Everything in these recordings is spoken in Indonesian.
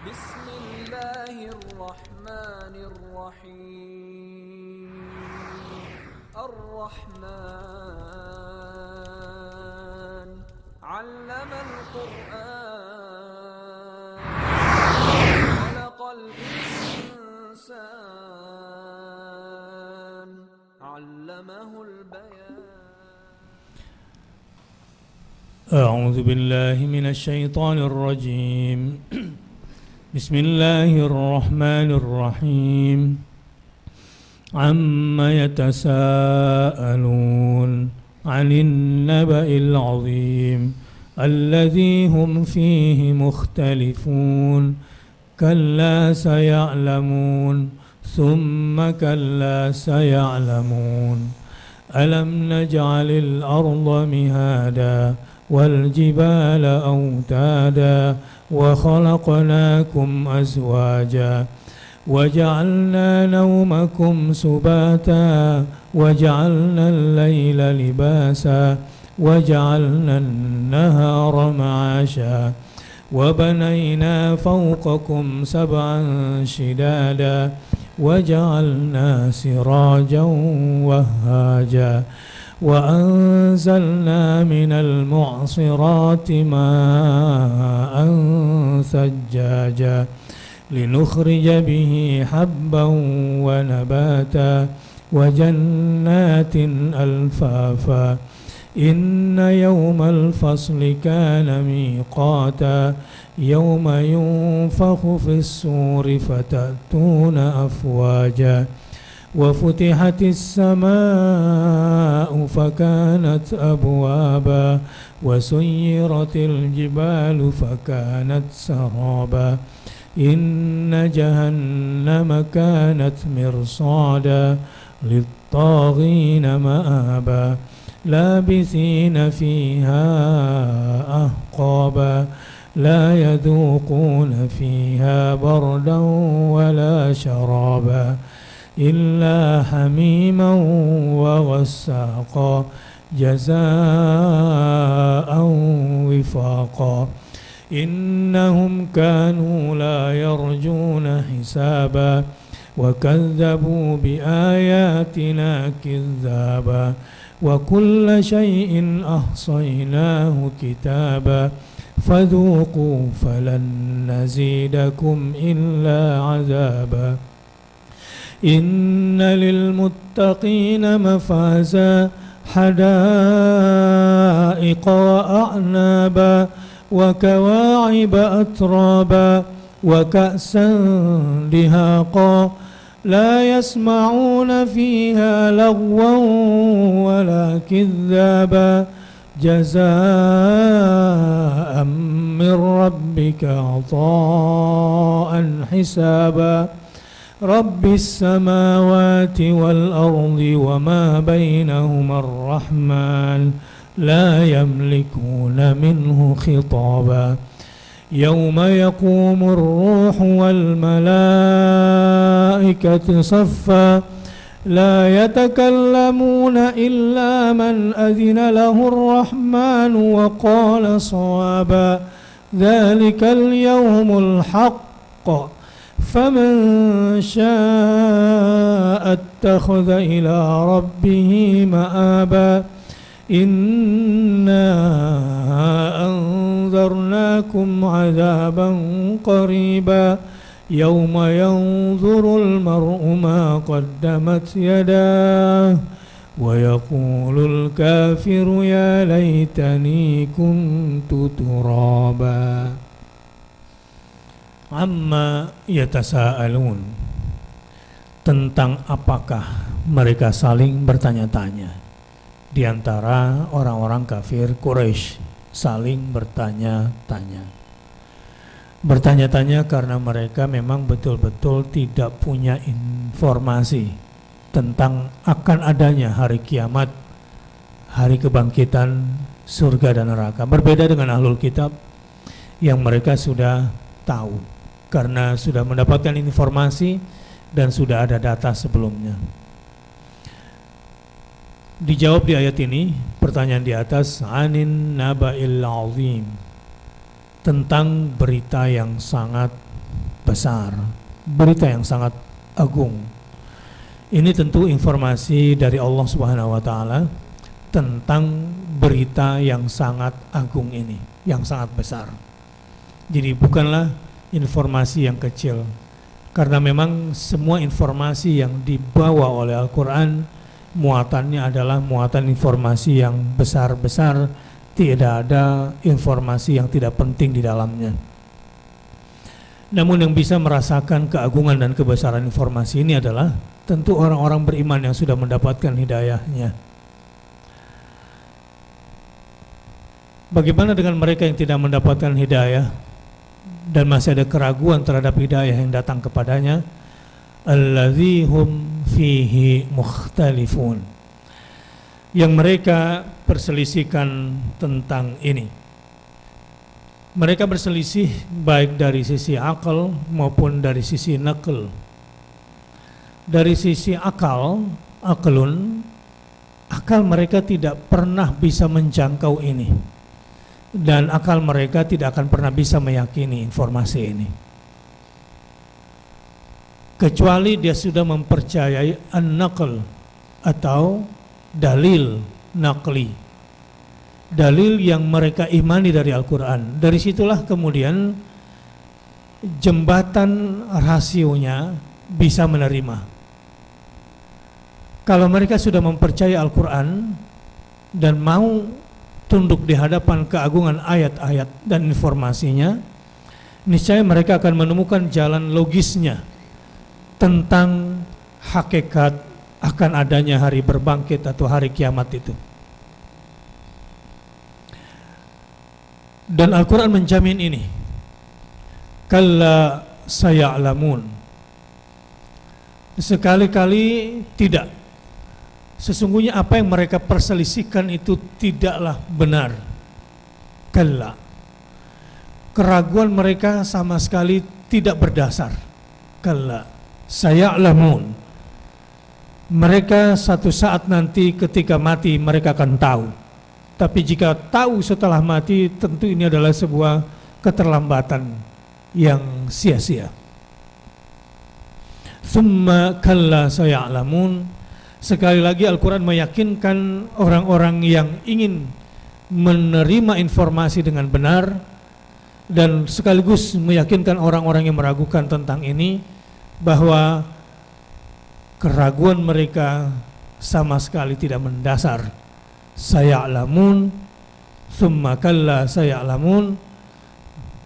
بسم الله الرحمن الرحيم الرحمن علم القرآن خلق الإنسان علمه البيان. أعوذ بالله من الشيطان الرجيم. بسم الله الرحمن الرحيم. عما يتساءلون عن النبأ العظيم الذي هم فيه مختلفون كلا سيعلمون ثم كلا سيعلمون ألم نجعل الأرض مهادا والجبال أوتادا وخلقناكم أزواجا وجعلنا نومكم سباتا وجعلنا الليل لباسا وجعلنا النهار معاشا وبنينا فوقكم سبعا شدادا وجعلنا سراجا وهاجا وأنزلنا من المعصرات ماء ثجاجا لنخرج به حبا ونباتا وجنات ألفافا إن يوم الفصل كان ميقاتا يوم ينفخ في الصور فتأتون أفواجا وفتحت السماء فكانت أبوابا وسيرت الجبال فكانت سرابا إن جهنم كانت مرصادا للطاغين مآبا لابثين فيها أحقابا لا يذوقون فيها بردا ولا شرابا إلا حميما وغساقا جزاء وفاقا إنهم كانوا لا يرجون حسابا وكذبوا بآياتنا كذابا وكل شيء أحصيناه كتابا فذوقوا فلن نزيدكم إلا عذابا إن للمتقين مفازا حدائق وأعنابا وكواعب أترابا وكأسا دهاقا لا يسمعون فيها لغوا ولا كذابا جزاء من ربك عطاء حسابا رب السماوات والأرض وما بينهما الرحمن لا يملكون منه خطابا يوم يقوم الروح والملائكة صفا لا يتكلمون إلا من أذن له الرحمن وقال صوابا ذلك اليوم الحق فمن شاء اتخذ إلى ربه مآبا إنا أنذرناكم عذابا قريبا يوم ينظر المرء ما قدمت يداه ويقول الكافر يا ليتني كنت ترابا Amma yatasa'alun, tentang apakah mereka saling bertanya-tanya. Di antara orang-orang kafir Quraisy saling bertanya-tanya. Bertanya-tanya karena mereka memang betul-betul tidak punya informasi tentang akan adanya hari kiamat, hari kebangkitan, surga dan neraka. Berbeda dengan ahlul kitab yang mereka sudah tahu karena sudah mendapatkan informasi dan sudah ada data sebelumnya. Dijawab di ayat ini, pertanyaan di atas, anin naba'il azim, tentang berita yang sangat besar, berita yang sangat agung. Ini tentu informasi dari Allah Subhanahu wa taala tentang berita yang sangat agung ini, yang sangat besar. Jadi bukanlah informasi yang kecil, karena memang semua informasi yang dibawa oleh Al-Quran muatannya adalah muatan informasi yang besar-besar, tidak ada informasi yang tidak penting di dalamnya. Namun yang bisa merasakan keagungan dan kebesaran informasi ini adalah tentu orang-orang beriman yang sudah mendapatkan hidayahnya. Bagaimana dengan mereka yang tidak mendapatkan hidayah dan masih ada keraguan terhadap hidayah yang datang kepadanya? Allazi hum fihi mukhtalifun, yang mereka perselisihkan tentang ini. Mereka berselisih baik dari sisi akal maupun dari sisi naql. Dari sisi akal, akal mereka tidak pernah bisa menjangkau ini, dan akal mereka tidak akan pernah bisa meyakini informasi ini, kecuali dia sudah mempercayai an-naql atau dalil naqli, dalil yang mereka imani dari Al-Quran. Dari situlah kemudian jembatan rasionya bisa menerima. Kalau mereka sudah mempercayai Al-Quran dan mau tunduk di hadapan keagungan ayat-ayat dan informasinya, niscaya mereka akan menemukan jalan logisnya tentang hakikat akan adanya hari berbangkit atau hari kiamat itu. Dan Al-Quran menjamin ini. Kalla saya'lamun. Sekali-kali tidak. Sesungguhnya apa yang mereka perselisihkan itu tidaklah benar. Kalla. Keraguan mereka sama sekali tidak berdasar. Kalla saya'lamun. Mereka satu saat nanti ketika mati mereka akan tahu. Tapi jika tahu setelah mati, tentu ini adalah sebuah keterlambatan yang sia-sia. Tsumma kalla saya'lamun. Sekali lagi Al-Quran meyakinkan orang-orang yang ingin menerima informasi dengan benar, dan sekaligus meyakinkan orang-orang yang meragukan tentang ini bahwa keraguan mereka sama sekali tidak mendasar. Saya'lamun, tsumma kalla saya'lamun.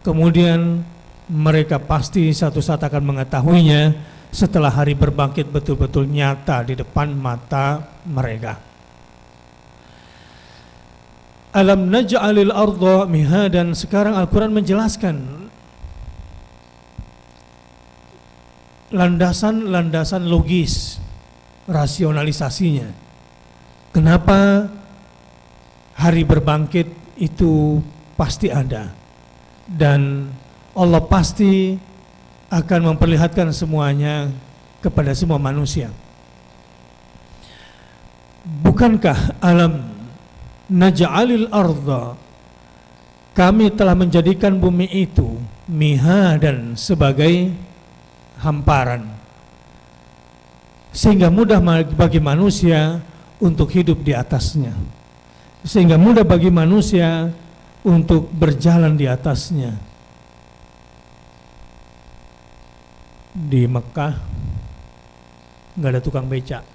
Kemudian mereka pasti satu saat akan mengetahuinya setelah hari berbangkit betul-betul nyata di depan mata mereka. Alam naj'alil arda mihadan. Sekarang Al-Quran menjelaskan landasan-landasan logis, rasionalisasinya. Kenapa hari berbangkit itu pasti ada, dan Allah pasti akan memperlihatkan semuanya kepada semua manusia. Bukankah alam naj'alil arda, kami telah menjadikan bumi itu mihadan, sebagai hamparan, sehingga mudah bagi manusia untuk hidup di atasnya, sehingga mudah bagi manusia untuk berjalan di atasnya. Di Mekah nggak ada tukang becak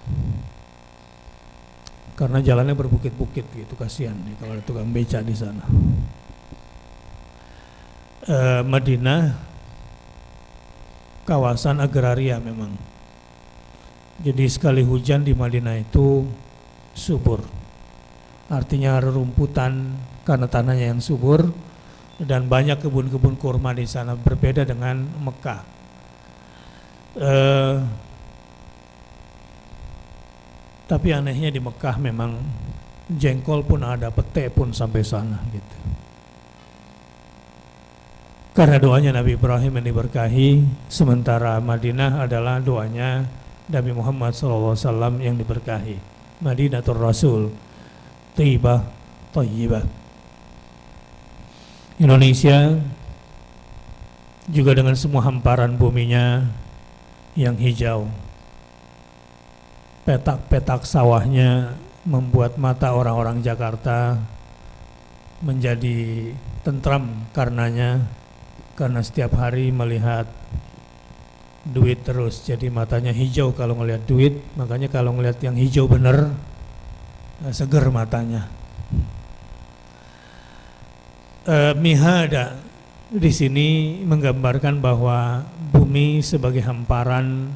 karena jalannya berbukit-bukit gitu, kasihan nih kalau ada tukang becak di sana. Madinah kawasan agraria memang, jadi sekali hujan di Madinah itu subur, artinya rerumputan karena tanahnya yang subur, dan banyak kebun-kebun kurma di sana, berbeda dengan Mekah. Tapi anehnya di Mekah memang jengkol pun ada, pete pun sampai sana gitu. Karena doanya Nabi Ibrahim yang diberkahi, sementara Madinah adalah doanya Nabi Muhammad SAW yang diberkahi. Madinatul Rasul, Thayyibah, Thayyibah. Indonesia juga dengan semua hamparan buminya yang hijau. Petak-petak sawahnya membuat mata orang-orang Jakarta menjadi tentram karenanya, karena setiap hari melihat duit terus, jadi matanya hijau kalau ngelihat duit. Makanya kalau ngelihat yang hijau bener, seger matanya. Mihada di sini menggambarkan bahwa bumi sebagai hamparan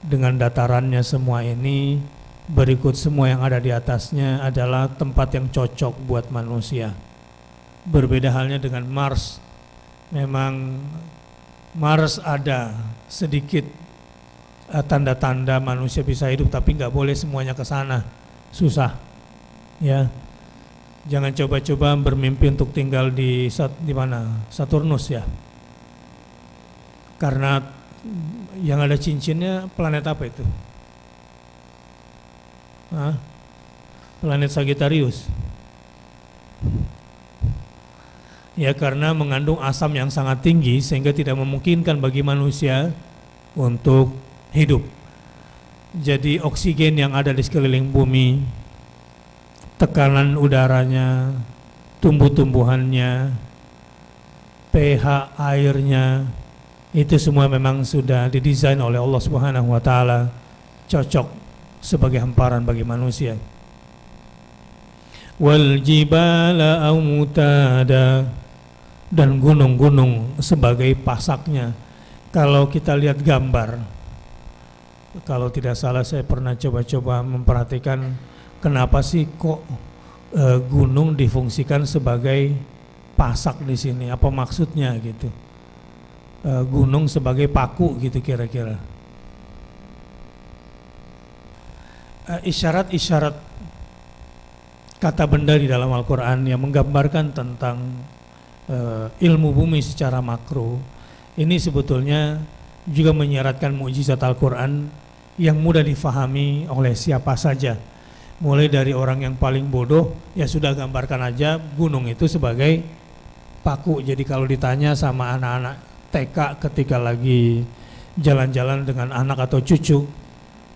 dengan datarannya semua ini, berikut semua yang ada di atasnya adalah tempat yang cocok buat manusia. Berbeda halnya dengan Mars. Memang Mars ada sedikit tanda-tanda manusia bisa hidup, tapi nggak boleh semuanya ke sana, susah. Ya, jangan coba-coba bermimpi untuk tinggal di mana, Saturnus ya. Karena yang ada cincinnya planet apa itu? Planet Sagittarius. Ya, karena mengandung asam yang sangat tinggi sehingga tidak memungkinkan bagi manusia untuk hidup. Jadi oksigen yang ada di sekeliling bumi, tekanan udaranya, tumbuh-tumbuhannya, pH airnya, itu semua memang sudah didesain oleh Allah Subhanahu wa taala cocok sebagai hamparan bagi manusia. Wal jibala autada, dan gunung-gunung sebagai pasaknya. Kalau kita lihat gambar, kalau tidak salah saya pernah coba-coba memperhatikan kenapa sih kok gunung difungsikan sebagai pasak di sini, apa maksudnya gitu. Gunung sebagai paku gitu kira-kira. Isyarat-isyarat kata benda di dalam Al-Quran yang menggambarkan tentang ilmu bumi secara makro, ini sebetulnya juga menyiratkan mukjizat Al-Quran yang mudah difahami oleh siapa saja. Mulai dari orang yang paling bodoh, ya sudah gambarkan aja gunung itu sebagai paku. Jadi kalau ditanya sama anak-anak TK ketika lagi jalan-jalan dengan anak atau cucu,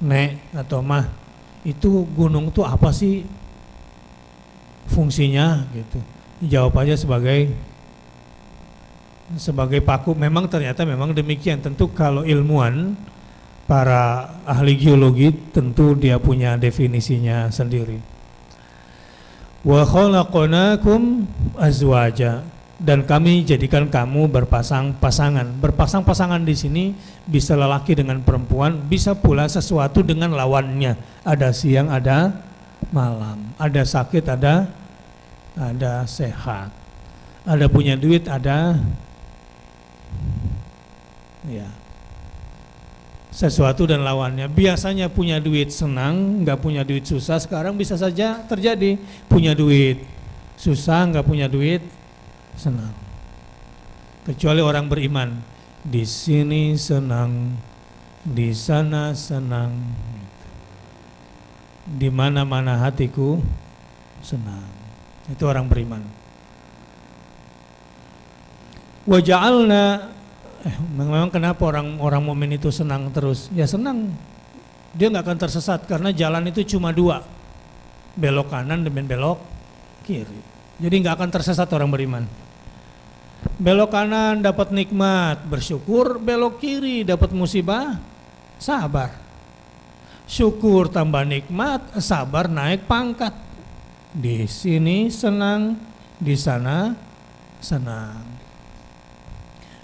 Nek atau Mah, itu gunung itu apa sih fungsinya gitu. Jawab aja sebagai paku. Memang ternyata memang demikian. Tentu kalau ilmuwan, para ahli geologi, tentu dia punya definisinya sendiri. Wa khalaqnakum azwaja, dan kami jadikan kamu berpasang-pasangan. Berpasang-pasangan di sini bisa lelaki dengan perempuan, bisa pula sesuatu dengan lawannya. Ada siang, ada malam, ada sakit, ada sehat, ada punya duit, ada ya sesuatu dan lawannya. Biasanya punya duit senang, nggak punya duit susah. Sekarang bisa saja terjadi punya duit susah, nggak punya duit senang. Kecuali orang beriman, di sini senang, di sana senang, di mana-mana hatiku senang. Itu orang beriman. Wa ja'alna, memang kenapa orang mukmin itu senang terus? Ya senang, dia nggak akan tersesat karena jalan itu cuma dua, belok kanan dan belok kiri. Jadi nggak akan tersesat orang beriman. Belok kanan dapat nikmat, bersyukur. Belok kiri dapat musibah, sabar. Syukur tambah nikmat, sabar naik pangkat. Di sini senang, di sana senang.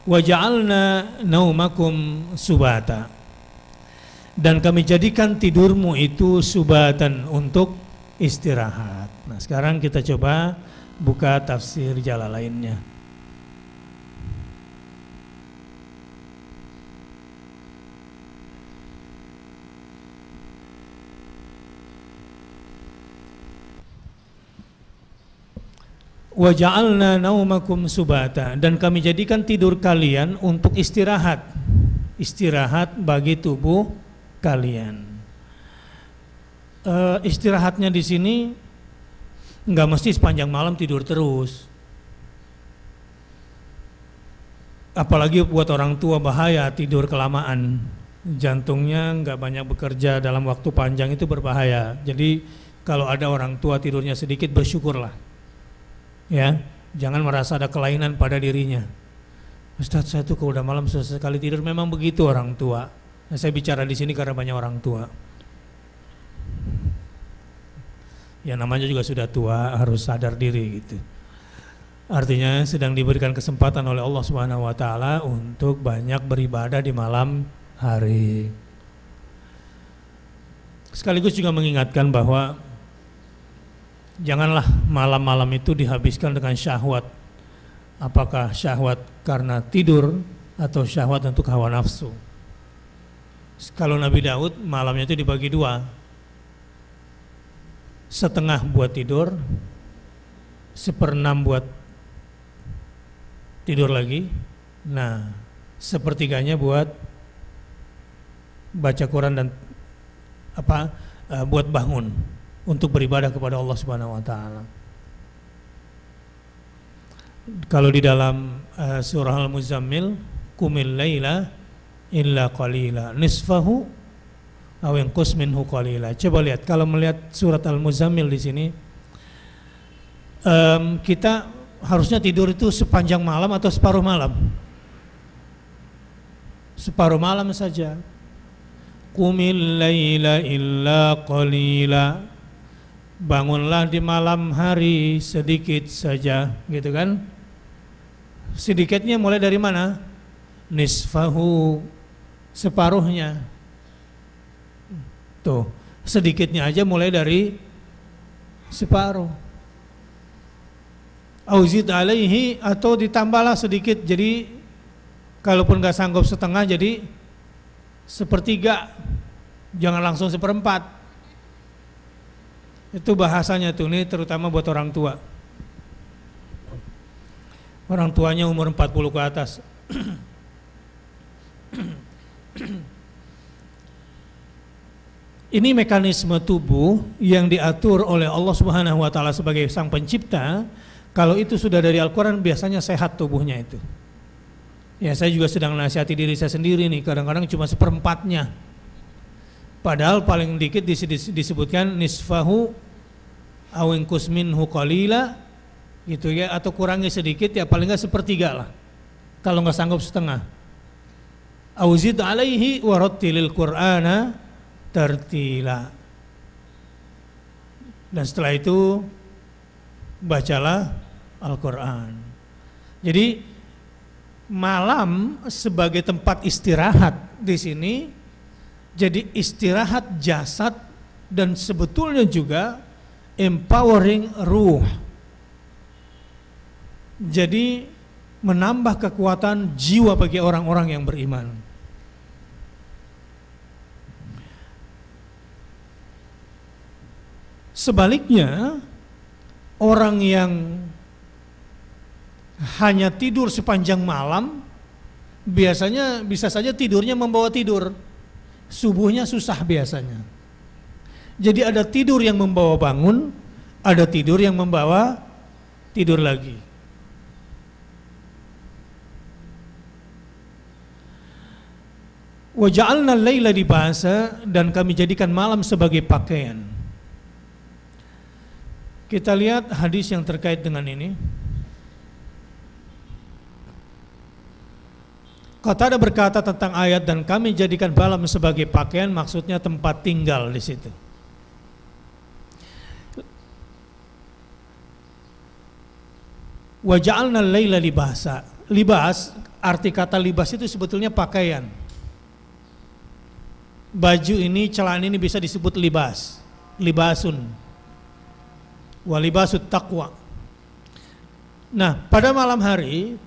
Wa ja'alna naumakum subata, dan kami jadikan tidurmu itu subatan, untuk istirahat. Nah, sekarang kita coba buka tafsir Jalalainnya. Wa ja'alna naumakum subata, dan kami jadikan tidur kalian untuk istirahat. Istirahat bagi tubuh kalian. Istirahatnya di sini nggak mesti sepanjang malam tidur terus. apalagi buat orang tua bahaya tidur kelamaan. Jantungnya nggak banyak bekerja dalam waktu panjang itu berbahaya. Jadi kalau ada orang tua tidurnya sedikit bersyukurlah. Ya, jangan merasa ada kelainan pada dirinya. Ustadz, saya tuh kalau udah malam susah sekali tidur. Memang begitu orang tua. Nah, saya bicara di sini karena banyak orang tua. Ya namanya juga sudah tua, harus sadar diri gitu. Artinya sedang diberikan kesempatan oleh Allah Subhanahu wa taala untuk banyak beribadah di malam hari. Sekaligus juga mengingatkan bahwa janganlah malam-malam itu dihabiskan dengan syahwat. Apakah syahwat karena tidur atau syahwat untuk hawa nafsu. Kalau Nabi Daud malamnya itu dibagi dua. Setengah buat tidur, 1/6 buat tidur lagi. Nah, 1/3 buat baca Quran dan buat bangun untuk beribadah kepada Allah Subhanahu wa taala. Kalau di dalam surah Al-Muzammil, qumil laila illa qalila nisfahu aw yanqus minhu qalila. Coba lihat, kalau melihat surat Al-Muzammil di sini, kita harusnya tidur itu sepanjang malam atau separuh malam? Separuh malam saja. Qumil laila illa qalila. Bangunlah di malam hari sedikit saja, gitu kan? Sedikitnya mulai dari mana? Nisfahu, separuhnya. Tuh, sedikitnya aja mulai dari separuh. Auzid alaihi, atau ditambahlah sedikit, jadi kalaupun gak sanggup setengah jadi 1/3, jangan langsung 1/4. Itu bahasanya tuh, ini terutama buat orang tua. Orang tuanya umur 40 ke atas. Ini mekanisme tubuh yang diatur oleh Allah Subhanahu wa taala sebagai sang pencipta. Kalau itu sudah dari Al-Quran, biasanya sehat tubuhnya itu. Ya, saya juga sedang nasihati diri saya sendiri nih, kadang-kadang cuma 1/4-nya. Padahal paling dikit disebutkan nisfahu aw inqus minhu qalila, gitu ya, atau kurangi sedikit ya, paling enggak 1/3 lah. Kalau enggak sanggup setengah. Auzid alaihi warattilil Qur'ana tartila. Dan setelah itu bacalah Al-Quran. Jadi malam sebagai tempat istirahat di sini jadi istirahat jasad dan sebetulnya juga empowering ruh. Jadi menambah kekuatan jiwa bagi orang-orang yang beriman. Sebaliknya, orang yang hanya tidur sepanjang malam, biasanya bisa saja tidurnya membawa tidur. Subuhnya susah biasanya. Jadi ada tidur yang membawa bangun, ada tidur yang membawa tidur lagi. Wa ja'alna al-laila libasa, dan kami jadikan malam sebagai pakaian. Kita lihat hadis yang terkait dengan ini. Qatadah berkata tentang ayat dan kami jadikan malam sebagai pakaian, maksudnya tempat tinggal di situ. Wa ja'alna al-laila libasa. Libas, arti kata libas itu sebetulnya pakaian. Baju ini, celana ini bisa disebut libas, libasun. Walibasut taqwa. Nah, pada malam hari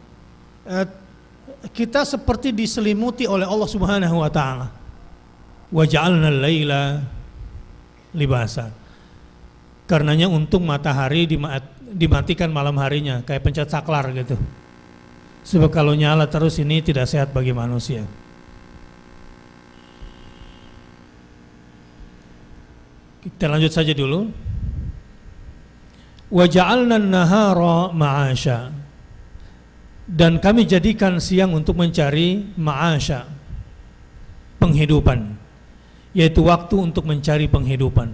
kita seperti diselimuti oleh Allah Subhanahu wa taala. Wa ja'alna al-laila libasa. Karenanya untung matahari dimatikan malam harinya, kayak pencet saklar gitu. Sebab kalau nyala terus ini tidak sehat bagi manusia. Kita lanjut saja dulu. Wa ja'alna an-nahara ma'asha. Dan kami jadikan siang untuk mencari ma'asya, penghidupan, yaitu waktu untuk mencari penghidupan.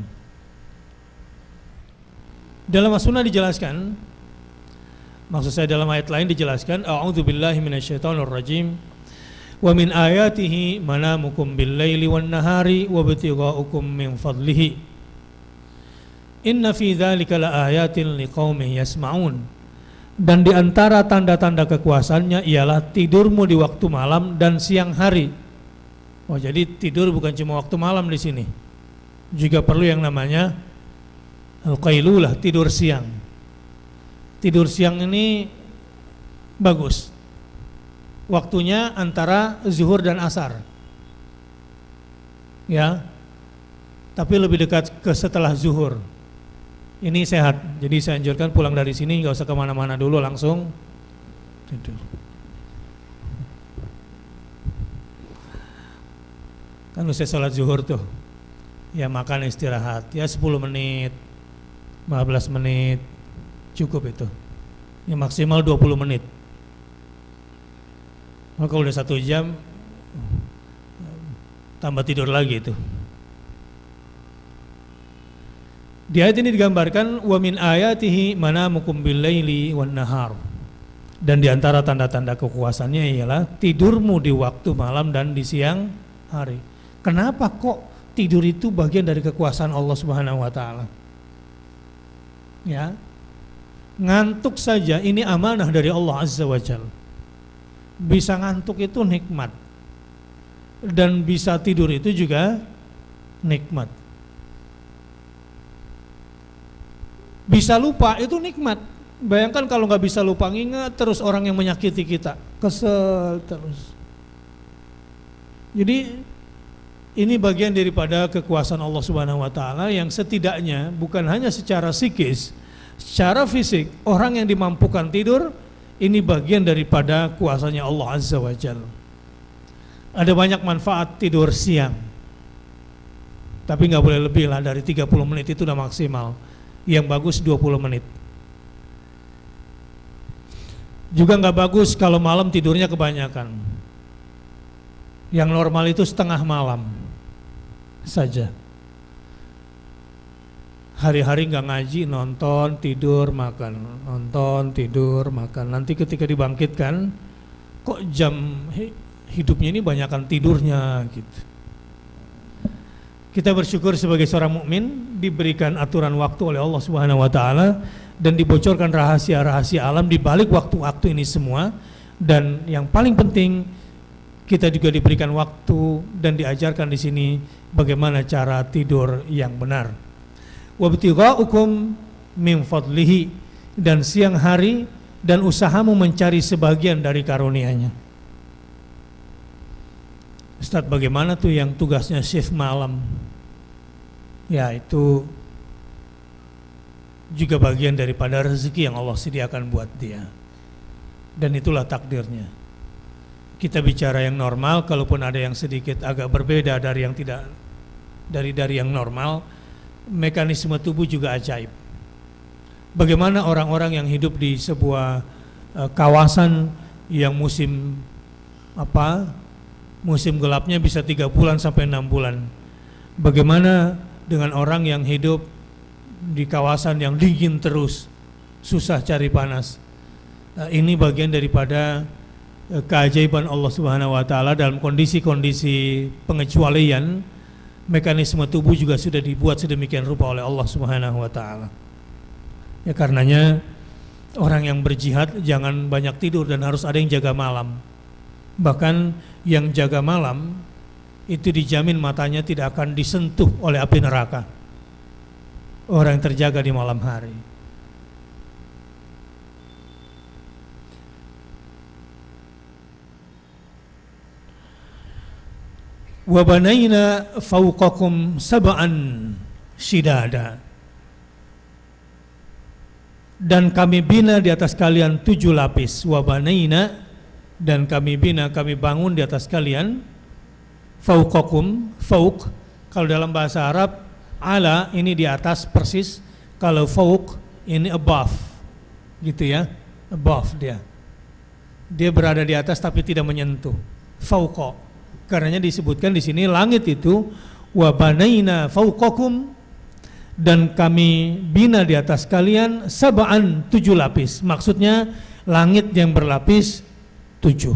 Dalam as-sunnah dijelaskan, maksud saya dalam ayat lain dijelaskan, a'udzubillahi minasyaitonirrajim, wa min ayatihi manamukum bil-laili wan-nahari wa ibtigha'ukum min fadlihi inna fi dzalika laayatin liqaumin yasma'un. Dan di antara tanda-tanda kekuasaannya ialah tidurmu di waktu malam dan siang hari. Oh, jadi tidur bukan cuma waktu malam di sini, juga perlu yang namanya al-qailulah, tidur siang. Tidur siang ini bagus. Waktunya antara zuhur dan asar. Ya. Tapi lebih dekat ke setelah zuhur. Ini sehat. Jadi saya anjurkan pulang dari sini nggak usah kemana-mana dulu, langsung tidur. Kan usai sholat zuhur tuh, ya makan istirahat, ya 10 menit, 15 menit, cukup itu. Ya maksimal 20 menit. Maka udah 1 jam, tambah tidur lagi itu. Di ayat ini digambarkan wa min ayatihi manamukum bil-laili wan-nahar. Dan di antara tanda-tanda kekuasaannya ialah tidurmu di waktu malam dan di siang hari. Kenapa kok tidur itu bagian dari kekuasaan Allah Subhanahu wa taala? Ya. Ngantuk saja ini amanah dari Allah Azza wa Jalla. Bisa ngantuk itu nikmat. Dan bisa tidur itu juga nikmat. Bisa lupa itu nikmat. Bayangkan kalau nggak bisa lupa, ingat terus orang yang menyakiti kita, kesel terus. Jadi ini bagian daripada kekuasaan Allah Subhanahu wa taala yang setidaknya bukan hanya secara psikis, secara fisik orang yang dimampukan tidur ini bagian daripada kuasanya Allah Azza wa Jalla. Ada banyak manfaat tidur siang. Tapi nggak boleh lebih lah dari 30 menit itu udah maksimal. Yang bagus 20 menit. Juga nggak bagus kalau malam tidurnya kebanyakan. Yang normal itu setengah malam saja. Hari-hari nggak ngaji, nonton, tidur, makan, nonton, tidur, makan. Nanti ketika dibangkitkan, kok jam hidupnya ini banyakan tidurnya gitu. Kita bersyukur sebagai seorang mukmin diberikan aturan waktu oleh Allah Subhanahu wa taala dan dibocorkan rahasia-rahasia alam di balik waktu-waktu ini semua, dan yang paling penting kita juga diberikan waktu dan diajarkan di sini bagaimana cara tidur yang benar. Wa ibtigha'ukum min fadlihi, dan siang hari dan usahamu mencari sebagian dari karunia-Nya. Ustaz, bagaimana tuh yang tugasnya shift malam? Ya, itu juga bagian daripada rezeki yang Allah sediakan buat dia. Dan itulah takdirnya. Kita bicara yang normal, kalaupun ada yang sedikit agak berbeda dari yang tidak dari yang normal, mekanisme tubuh juga ajaib. Bagaimana orang-orang yang hidup di sebuah kawasan yang musim gelapnya bisa 3 bulan sampai 6 bulan. Bagaimana dengan orang yang hidup di kawasan yang dingin terus, susah cari panas. Ini bagian daripada keajaiban Allah Subhanahu wa taala. Dalam kondisi-kondisi pengecualian, mekanisme tubuh juga sudah dibuat sedemikian rupa oleh Allah Subhanahu wa taala. Ya, karenanya orang yang berjihad jangan banyak tidur dan harus ada yang jaga malam. Bahkan yang jaga malam itu dijamin matanya tidak akan disentuh oleh api neraka. Orang yang terjaga di malam hari. Wa banaina fawqakum sab'an shidada, dan kami bina di atas kalian 7 lapis. Wa banaina, dan kami bina, kami bangun di atas kalian. Fauqakum, fauq kalau dalam bahasa Arab ala ini di atas persis, kalau fauq ini above gitu ya, above dia. Dia berada di atas tapi tidak menyentuh. Fauqa. Karenanya disebutkan di sini langit itu wa banaina fauqakum, dan kami bina di atas kalian sab'an 7 lapis. Maksudnya langit yang berlapis 7.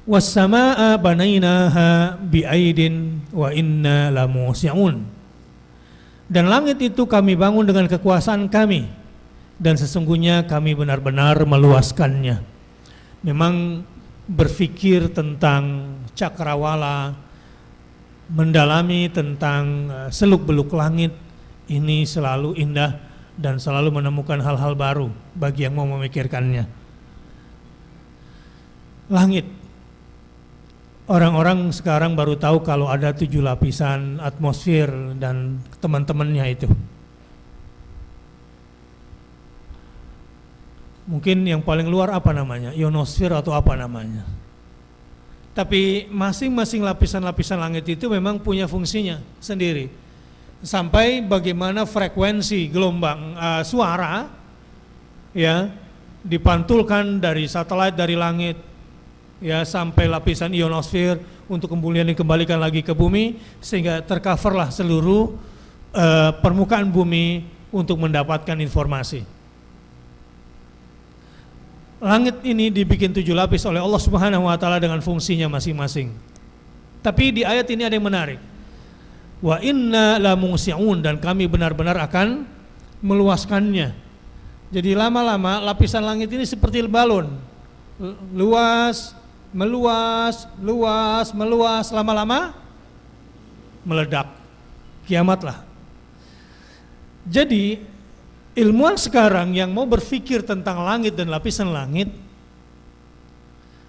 Was-samaa'a banainaha bi'aidin wa inna lamusi'un. Dan langit itu kami bangun dengan kekuasaan kami, dan sesungguhnya kami benar-benar meluaskannya. Memang berpikir tentang cakrawala, mendalami tentang seluk-beluk langit ini selalu indah dan selalu menemukan hal-hal baru bagi yang mau memikirkannya. Langit, orang-orang sekarang baru tahu kalau ada 7 lapisan atmosfer dan teman-temannya itu. Mungkin yang paling luar apa namanya, ionosfer atau apa namanya. Tapi masing-masing lapisan-lapisan langit itu memang punya fungsinya sendiri. Sampai bagaimana frekuensi gelombang suara ya dipantulkan dari satelit dari langit ya sampai lapisan ionosfer untuk kemudian dikembalikan lagi ke bumi, sehingga tercoverlah seluruh permukaan bumi untuk mendapatkan informasi. Langit ini dibikin 7 lapis oleh Allah Subhanahu wa taala dengan fungsinya masing-masing. Tapi di ayat ini ada yang menarik. Wa inna lamusi'un, dan kami benar-benar akan meluaskannya. Jadi lama-lama lapisan langit ini seperti balon. Luas, meluas, luas, meluas, lama-lama meledak. Kiamatlah. Jadi ilmuwan sekarang yang mau berpikir tentang langit dan lapisan langit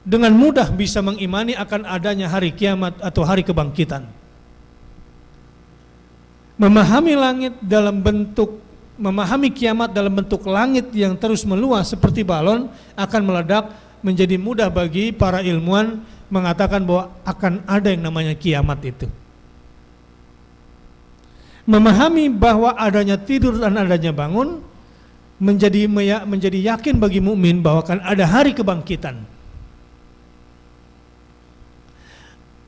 dengan mudah bisa mengimani akan adanya hari kiamat atau hari kebangkitan. Memahami langit dalam bentuk, memahami kiamat dalam bentuk langit yang terus meluas seperti balon akan meledak, menjadi mudah bagi para ilmuwan mengatakan bahwa akan ada yang namanya kiamat itu. Memahami bahwa adanya tidur dan adanya bangun menjadi yakin bagi mukmin bahwa akan ada hari kebangkitan.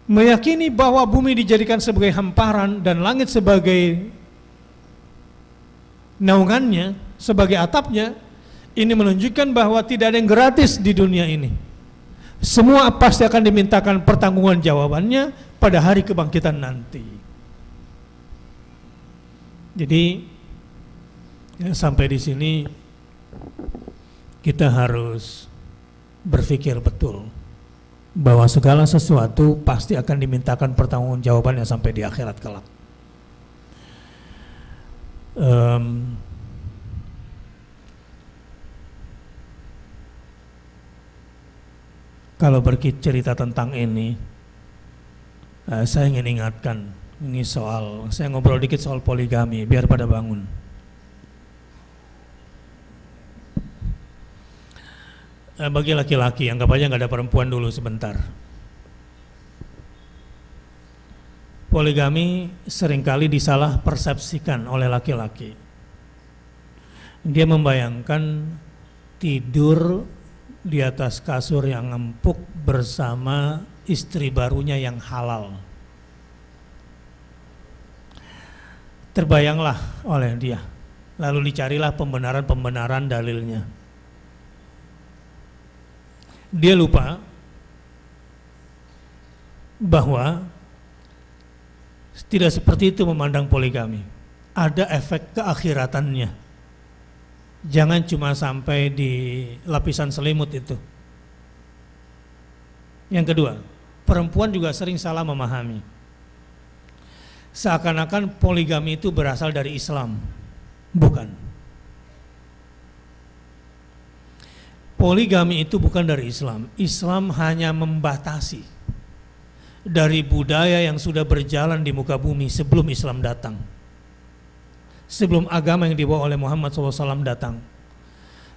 Meyakini bahwa bumi dijadikan sebagai hamparan dan langit sebagai naungannya, sebagai atapnya, ini menunjukkan bahwa tidak ada yang gratis di dunia ini. Semua pasti akan dimintakan pertanggungjawabannya jawabannya pada hari kebangkitan nanti. Jadi ya, sampai di sini kita harus berpikir betul bahwa segala sesuatu pasti akan dimintakan pertanggungjawabannya sampai di akhirat kelak. Kalau bercerita tentang ini, saya ingin ingatkan. Ini saya ngobrol dikit soal poligami, biar pada bangun. Bagi laki-laki, anggap aja nggak ada perempuan dulu sebentar. Poligami seringkali disalah persepsikan oleh laki-laki. Dia membayangkan tidur di atas kasur yang empuk bersama istri barunya yang halal. Terbayanglah oleh dia, lalu dicarilah pembenaran-pembenaran dalilnya. Dia lupa bahwa tidak seperti itu memandang poligami. Ada efek keakhiratannya. Jangan cuma sampai di lapisan selimut itu. Yang kedua, perempuan juga sering salah memahami. Seakan-akan poligami itu berasal dari Islam. Bukan. Poligami itu bukan dari Islam. Islam hanya membatasi dari budaya yang sudah berjalan di muka bumi sebelum Islam datang. Sebelum agama yang dibawa oleh Muhammad SAW datang.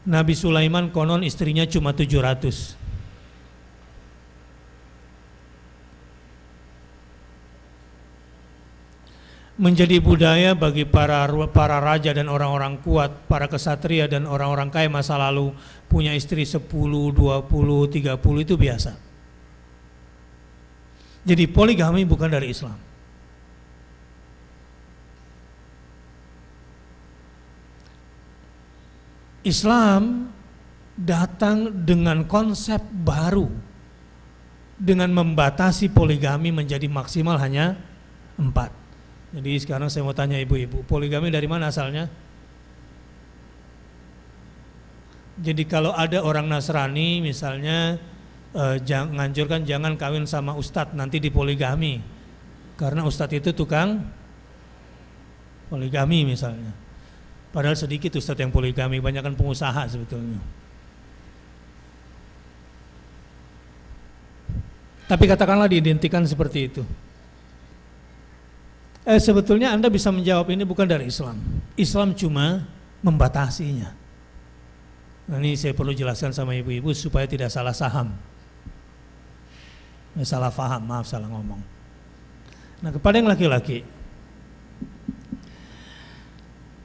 Nabi Sulaiman konon istrinya cuma 700. menjadi budaya bagi para raja dan orang-orang kuat, para kesatria dan orang-orang kaya masa lalu punya istri 10, 20, 30 itu biasa. Jadi poligami bukan dari Islam. Islam datang dengan konsep baru dengan membatasi poligami menjadi maksimal hanya 4. Jadi sekarang saya mau tanya ibu-ibu, poligami dari mana asalnya? Jadi kalau ada orang Nasrani misalnya nganjurkan jangan kawin sama ustadz, nanti dipoligami karena ustadz itu tukang poligami misalnya. Padahal sedikit ustadz yang poligami, banyak kan pengusaha sebetulnya. Tapi katakanlah diidentikan seperti itu. Sebetulnya Anda bisa menjawab ini bukan dari Islam. Islam cuma membatasinya. Nah, ini saya perlu jelaskan sama ibu-ibu supaya tidak salah saham. Salah faham, maaf salah ngomong. Nah, kepada yang laki-laki,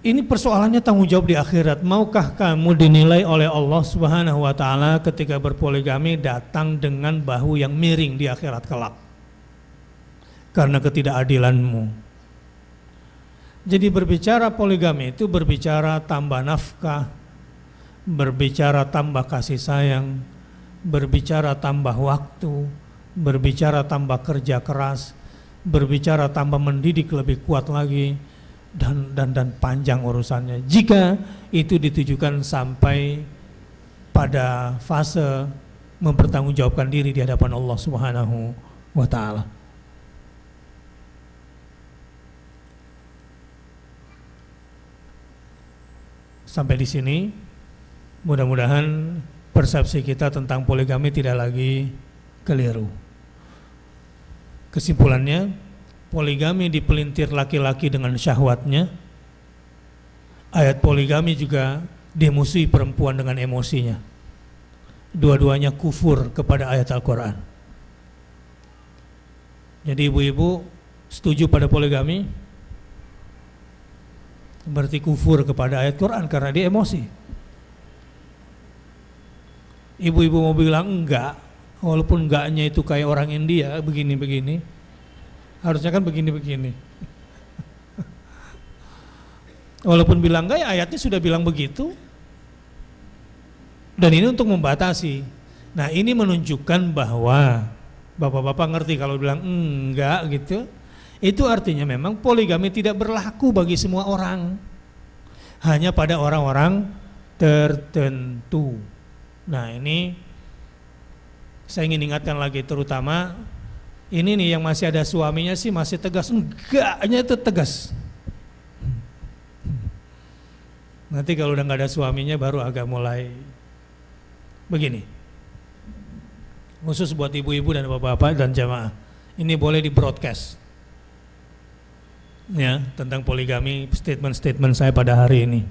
ini persoalannya tanggung jawab di akhirat. Maukah kamu dinilai oleh Allah Subhanahu wa taala ketika berpoligami datang dengan bahu yang miring di akhirat kelak? Karena ketidakadilanmu. Jadi berbicara poligami itu berbicara tambah nafkah, berbicara tambah kasih sayang, berbicara tambah waktu, berbicara tambah kerja keras, berbicara tambah mendidik lebih kuat lagi, dan panjang urusannya. Jika itu ditujukan sampai pada fase mempertanggungjawabkan diri di hadapan Allah Subhanahu wa taala. Sampai di sini, mudah-mudahan persepsi kita tentang poligami tidak lagi keliru. Kesimpulannya, poligami dipelintir laki-laki dengan syahwatnya. Ayat poligami juga dimusuhi perempuan dengan emosinya. Dua-duanya kufur kepada ayat Al-Quran. Jadi ibu-ibu setuju pada poligami? Berarti kufur kepada ayat Quran karena dia emosi. Ibu-ibu mau bilang enggak, walaupun enggaknya itu kayak orang India begini-begini, harusnya kan begini-begini. Walaupun bilang enggak, ya ayatnya sudah bilang begitu. Dan ini untuk membatasi. Nah, ini menunjukkan bahwa bapak-bapak ngerti kalau bilang enggak gitu. Itu artinya memang poligami tidak berlaku bagi semua orang, hanya pada orang-orang tertentu. Nah, ini saya ingin ingatkan lagi, terutama ini nih yang masih ada suaminya sih masih tegas, enggaknya itu tegas. Nanti kalau udah nggak ada suaminya baru agak mulai begini. Khusus buat ibu-ibu dan bapak-bapak dan jamaah, ini boleh di broadcast. Ya, tentang poligami, statement-statement saya pada hari ini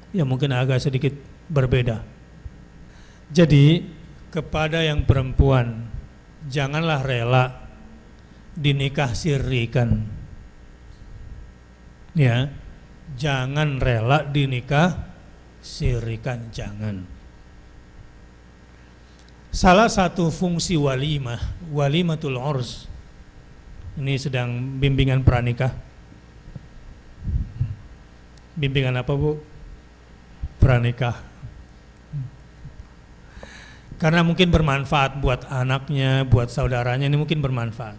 ya mungkin agak sedikit berbeda. Jadi kepada yang perempuan, janganlah rela dinikah sirikan. Ya, jangan rela dinikah sirikan, jangan. Salah satu fungsi walimatul urs, ini sedang bimbingan pranikah. Bimbingan apa, Bu? Pranikah. Karena mungkin bermanfaat buat anaknya, buat saudaranya, ini mungkin bermanfaat.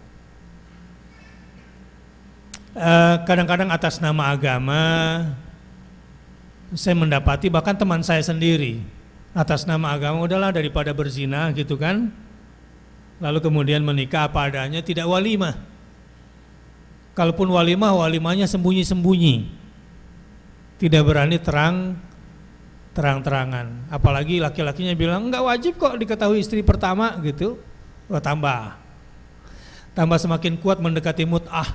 Kadang-kadang atas nama agama saya mendapati bahkan teman saya sendiri atas nama agama, udahlah daripada berzina gitu kan, lalu kemudian menikah apa adanya, tidak walimah. Kalaupun walimah, walimahnya sembunyi-sembunyi, tidak berani terang-terangan. Apalagi laki-lakinya bilang enggak wajib kok diketahui istri pertama gitu. Oh, tambah semakin kuat mendekati mut'ah.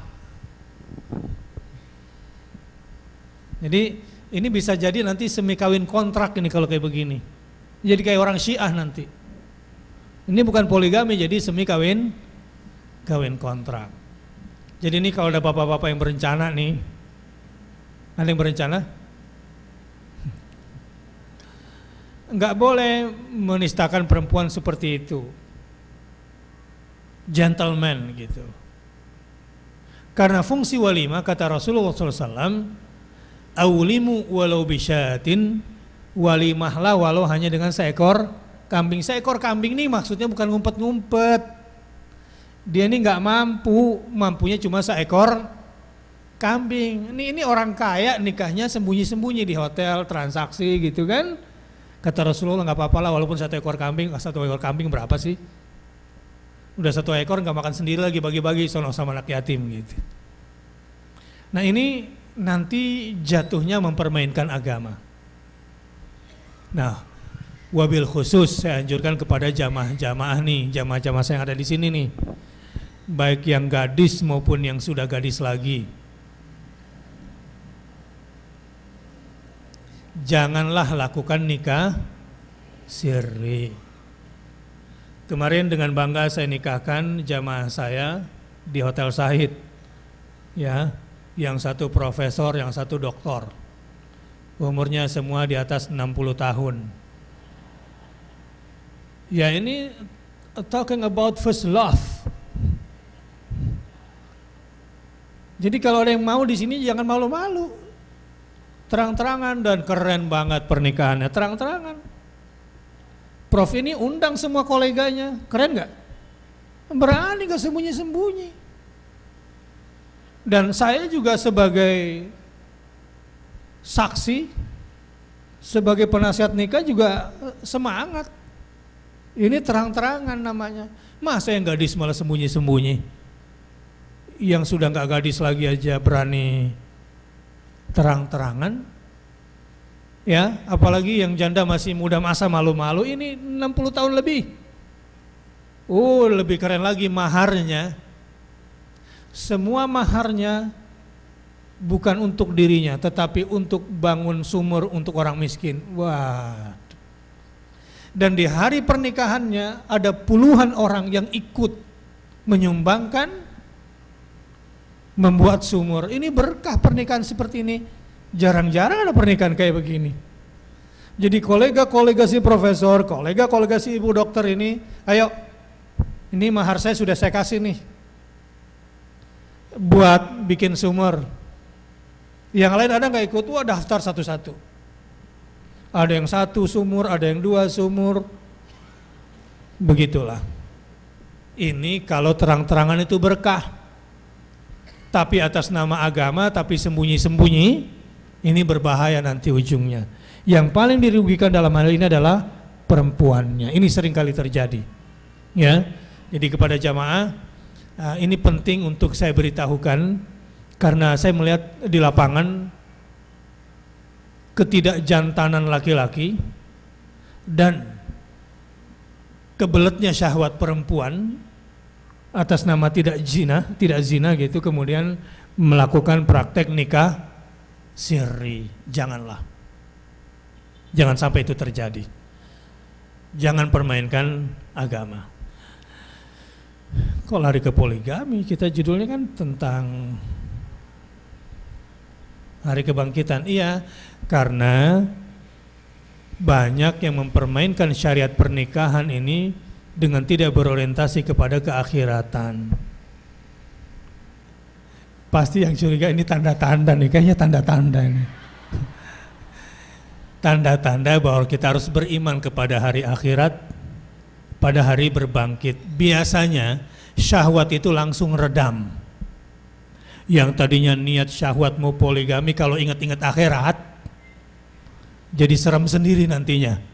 Jadi ini bisa jadi nanti semi kawin kontrak ini kalau kayak begini. Jadi kayak orang Syiah nanti. Ini bukan poligami, jadi semi kawin kontrak. Jadi ini kalau ada bapak-bapak yang berencana nih, ada yang berencana? Enggak boleh menistakan perempuan seperti itu. Gentleman gitu. Karena fungsi walimah kata Rasulullah SAW, awlimu walau bisyatin, walimahlah walau hanya dengan seekor kambing. Seekor kambing nih maksudnya bukan ngumpet-ngumpet. Dia ini nggak mampunya cuma seekor kambing. Ini orang kaya nikahnya sembunyi-sembunyi di hotel, transaksi gitu kan. Kata Rasulullah nggak apa-apa lah walaupun satu ekor kambing berapa sih? Udah satu ekor nggak makan sendiri lagi, bagi-bagi sono sama anak yatim gitu. Nah ini nanti jatuhnya mempermainkan agama. Nah wabil khusus saya anjurkan kepada jamaah-jamaah nih, jamaah-jamaah saya yang ada di sini nih, baik yang gadis maupun yang sudah gadis lagi, janganlah lakukan nikah sirri. Kemarin dengan bangga saya nikahkan jamaah saya di Hotel Sahid, ya, yang satu profesor, yang satu doktor, umurnya semua di atas 60 tahun. Ya ini talking about first love. Jadi kalau ada yang mau di sini jangan malu-malu, terang-terangan dan keren banget pernikahannya, terang-terangan. Prof ini undang semua koleganya, keren nggak? Berani nggak sembunyi-sembunyi. Dan saya juga sebagai saksi, sebagai penasihat nikah juga semangat. Ini terang-terangan namanya. Masa yang gadis malah sembunyi-sembunyi? Yang sudah nggak gadis lagi aja berani terang-terangan, ya, apalagi yang janda masih muda masa malu-malu, ini 60 tahun lebih. Lebih keren lagi maharnya. Semua maharnya bukan untuk dirinya, tetapi untuk bangun sumur untuk orang miskin. Wah. Dan di hari pernikahannya ada puluhan orang yang ikut menyumbangkan, membuat sumur. Ini berkah pernikahan seperti ini. Jarang-jarang ada pernikahan kayak begini. Jadi kolega-kolega si profesor, kolega-kolega si ibu dokter ini, ayo, ini mahar saya sudah saya kasih nih, buat bikin sumur. Yang lain ada nggak ikut? Wah, daftar satu-satu. Ada yang satu sumur, ada yang dua sumur. Begitulah. Ini kalau terang-terangan itu berkah. Tapi atas nama agama, tapi sembunyi-sembunyi, ini berbahaya nanti ujungnya. Yang paling dirugikan dalam hal ini adalah perempuannya. Ini sering kali terjadi. Ya, jadi kepada jamaah, ini penting untuk saya beritahukan karena saya melihat di lapangan ketidakjantanan laki-laki dan kebeletnya syahwat perempuan atas nama tidak zina gitu, kemudian melakukan praktek nikah sirri. Jangan sampai itu terjadi. Jangan permainkan agama. Kok lari ke poligami? Kita judulnya kan tentang hari kebangkitan. Iya, karena banyak yang mempermainkan syariat pernikahan ini dengan tidak berorientasi kepada keakhiratan. Pasti yang curiga ini tanda-tanda nih, kayaknya tanda-tanda ini. Tanda-tanda bahwa kita harus beriman kepada hari akhirat, pada hari berbangkit. Biasanya syahwat itu langsung redam. Yang tadinya niat syahwat mau poligami, kalau ingat-ingat akhirat, jadi serem sendiri nantinya.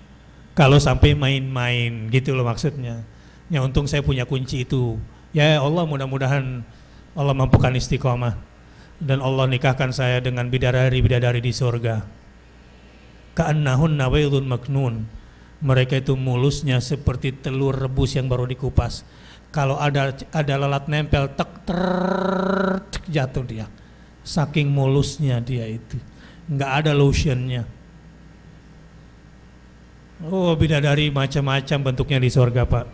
Kalau sampai main-main gitu loh maksudnya. Ya untung saya punya kunci itu. Ya Allah, mudah-mudahan Allah mampukan istiqomah dan Allah nikahkan saya dengan bidadari-bidadari di surga. Ka'annahunna wailun maknun. Mereka itu mulusnya seperti telur rebus yang baru dikupas. Kalau ada lalat nempel, tek jatuh dia. Saking mulusnya dia itu. Enggak ada lotionnya. Oh, bidadari macam-macam bentuknya di surga, Pak.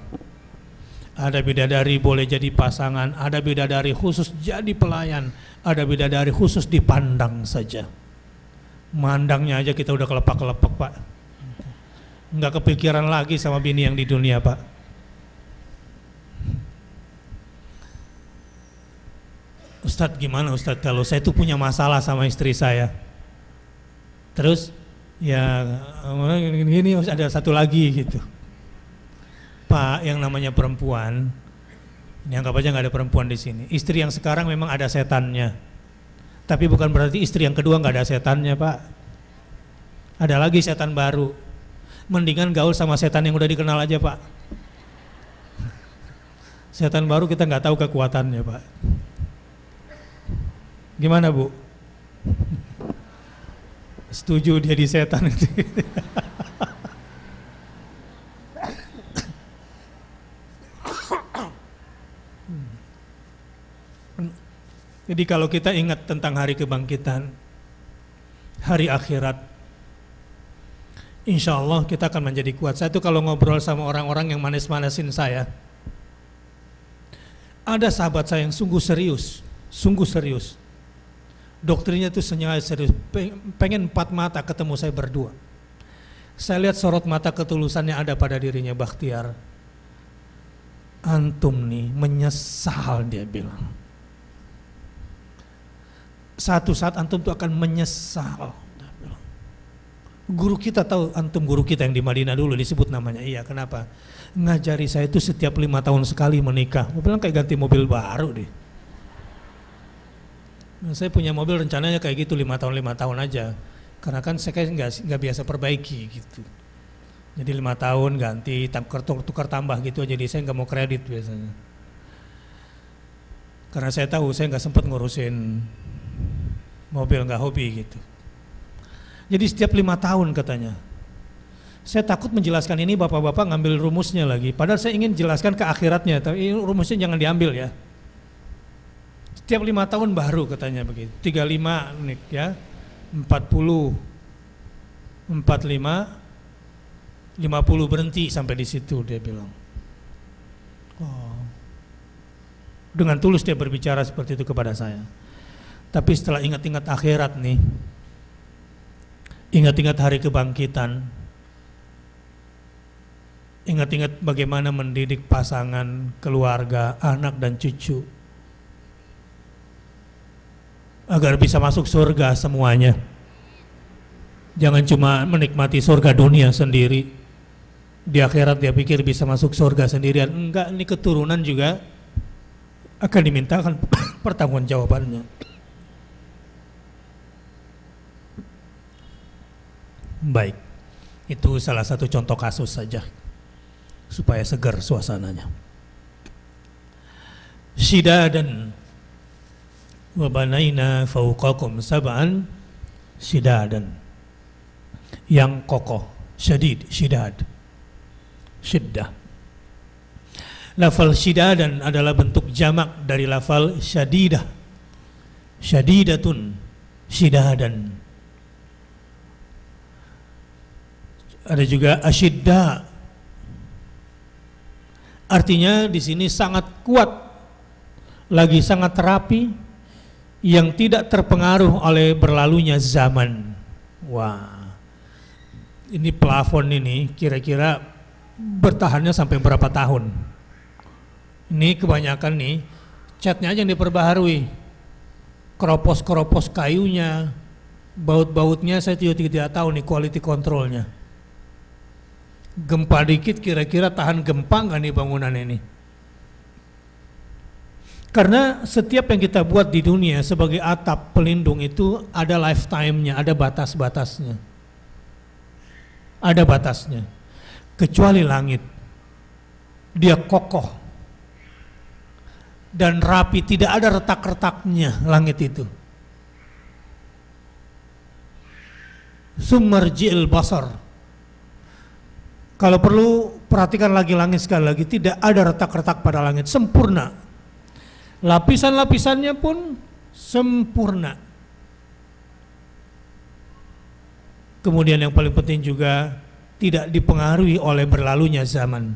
Ada bidadari boleh jadi pasangan, ada bidadari khusus jadi pelayan, ada bidadari khusus dipandang saja. Mandangnya aja kita udah kelepak-kelepak, Pak. Nggak kepikiran lagi sama bini yang di dunia, Pak. Ustadz gimana Ustadz kalau saya tuh punya masalah sama istri saya? Terus ya gini ada satu lagi gitu. Pak, yang namanya perempuan, ini anggap aja nggak ada perempuan di sini. Istri yang sekarang memang ada setannya, tapi bukan berarti istri yang kedua nggak ada setannya, Pak. Ada lagi setan baru. Mendingan gaul sama setan yang udah dikenal aja, Pak. Setan baru kita nggak tahu kekuatannya, Pak. Gimana, Bu? Setuju dia di setan itu? Jadi kalau kita ingat tentang hari kebangkitan, hari akhirat, insya Allah kita akan menjadi kuat. Saya tuh kalau ngobrol sama orang-orang yang manis-manasin saya, ada sahabat saya yang sungguh serius. Doktrinnya tuh senyawa serius, pengen 4 mata ketemu saya berdua. Saya lihat sorot mata ketulusannya ada pada dirinya. Bakhtiar, antum nih menyesal, dia bilang. Satu saat antum tuh akan menyesal. Guru kita tahu, antum guru kita yang di Madinah dulu disebut namanya. Iya, kenapa? Ngajari saya itu setiap 5 tahun sekali menikah. Gue bilang kayak ganti mobil baru deh. Nah, saya punya mobil rencananya kayak gitu 5 tahun aja. Karena kan saya kayak nggak biasa perbaiki gitu. Jadi 5 tahun ganti, tukar tambah gitu aja. Jadi saya nggak mau kredit biasanya. Karena saya tahu saya nggak sempat ngurusin mobil, nggak hobi gitu. Jadi setiap 5 tahun katanya. Saya takut menjelaskan ini bapak-bapak ngambil rumusnya lagi. Padahal saya ingin jelaskan ke akhiratnya, tapi rumusnya jangan diambil ya. Setiap 5 tahun baru katanya begitu. 35 nih ya, 40, 45, 50 berhenti sampai di situ dia bilang. Oh. Dengan tulus dia berbicara seperti itu kepada saya. Tapi setelah ingat-ingat akhirat nih, ingat-ingat hari kebangkitan, ingat-ingat bagaimana mendidik pasangan, keluarga, anak dan cucu, agar bisa masuk surga semuanya. Jangan cuma menikmati surga dunia sendiri, di akhirat dia pikir bisa masuk surga sendirian. Enggak, ini keturunan juga akan dimintakan pertanggungjawabannya. Baik, itu salah satu contoh kasus saja supaya segar suasananya. Shidadan wa banaina fawqakum sab'an shidadan, yang kokoh, syadid, shidad, syiddah. Lafal shidadan adalah bentuk jamak dari lafal syadidah, syadidatun, shidadan. Ada juga asyidda. Artinya di sini sangat kuat, lagi sangat rapi, yang tidak terpengaruh oleh berlalunya zaman. Wah, ini plafon ini kira-kira bertahannya sampai berapa tahun? Ini kebanyakan nih catnya aja yang diperbaharui, keropos-keropos kayunya, baut-bautnya saya tidak tahu nih quality controlnya. Gempa dikit kira-kira tahan gempa nggak nih bangunan ini? Karena setiap yang kita buat di dunia sebagai atap pelindung itu ada lifetime-nya, ada batas-batasnya. Ada batasnya. Kecuali langit. Dia kokoh dan rapi, tidak ada retak-retaknya langit itu. Sumarji'il basar. Kalau perlu perhatikan lagi langit sekali lagi, tidak ada retak-retak pada langit, sempurna. Lapisan-lapisannya pun sempurna. Kemudian yang paling penting juga tidak dipengaruhi oleh berlalunya zaman.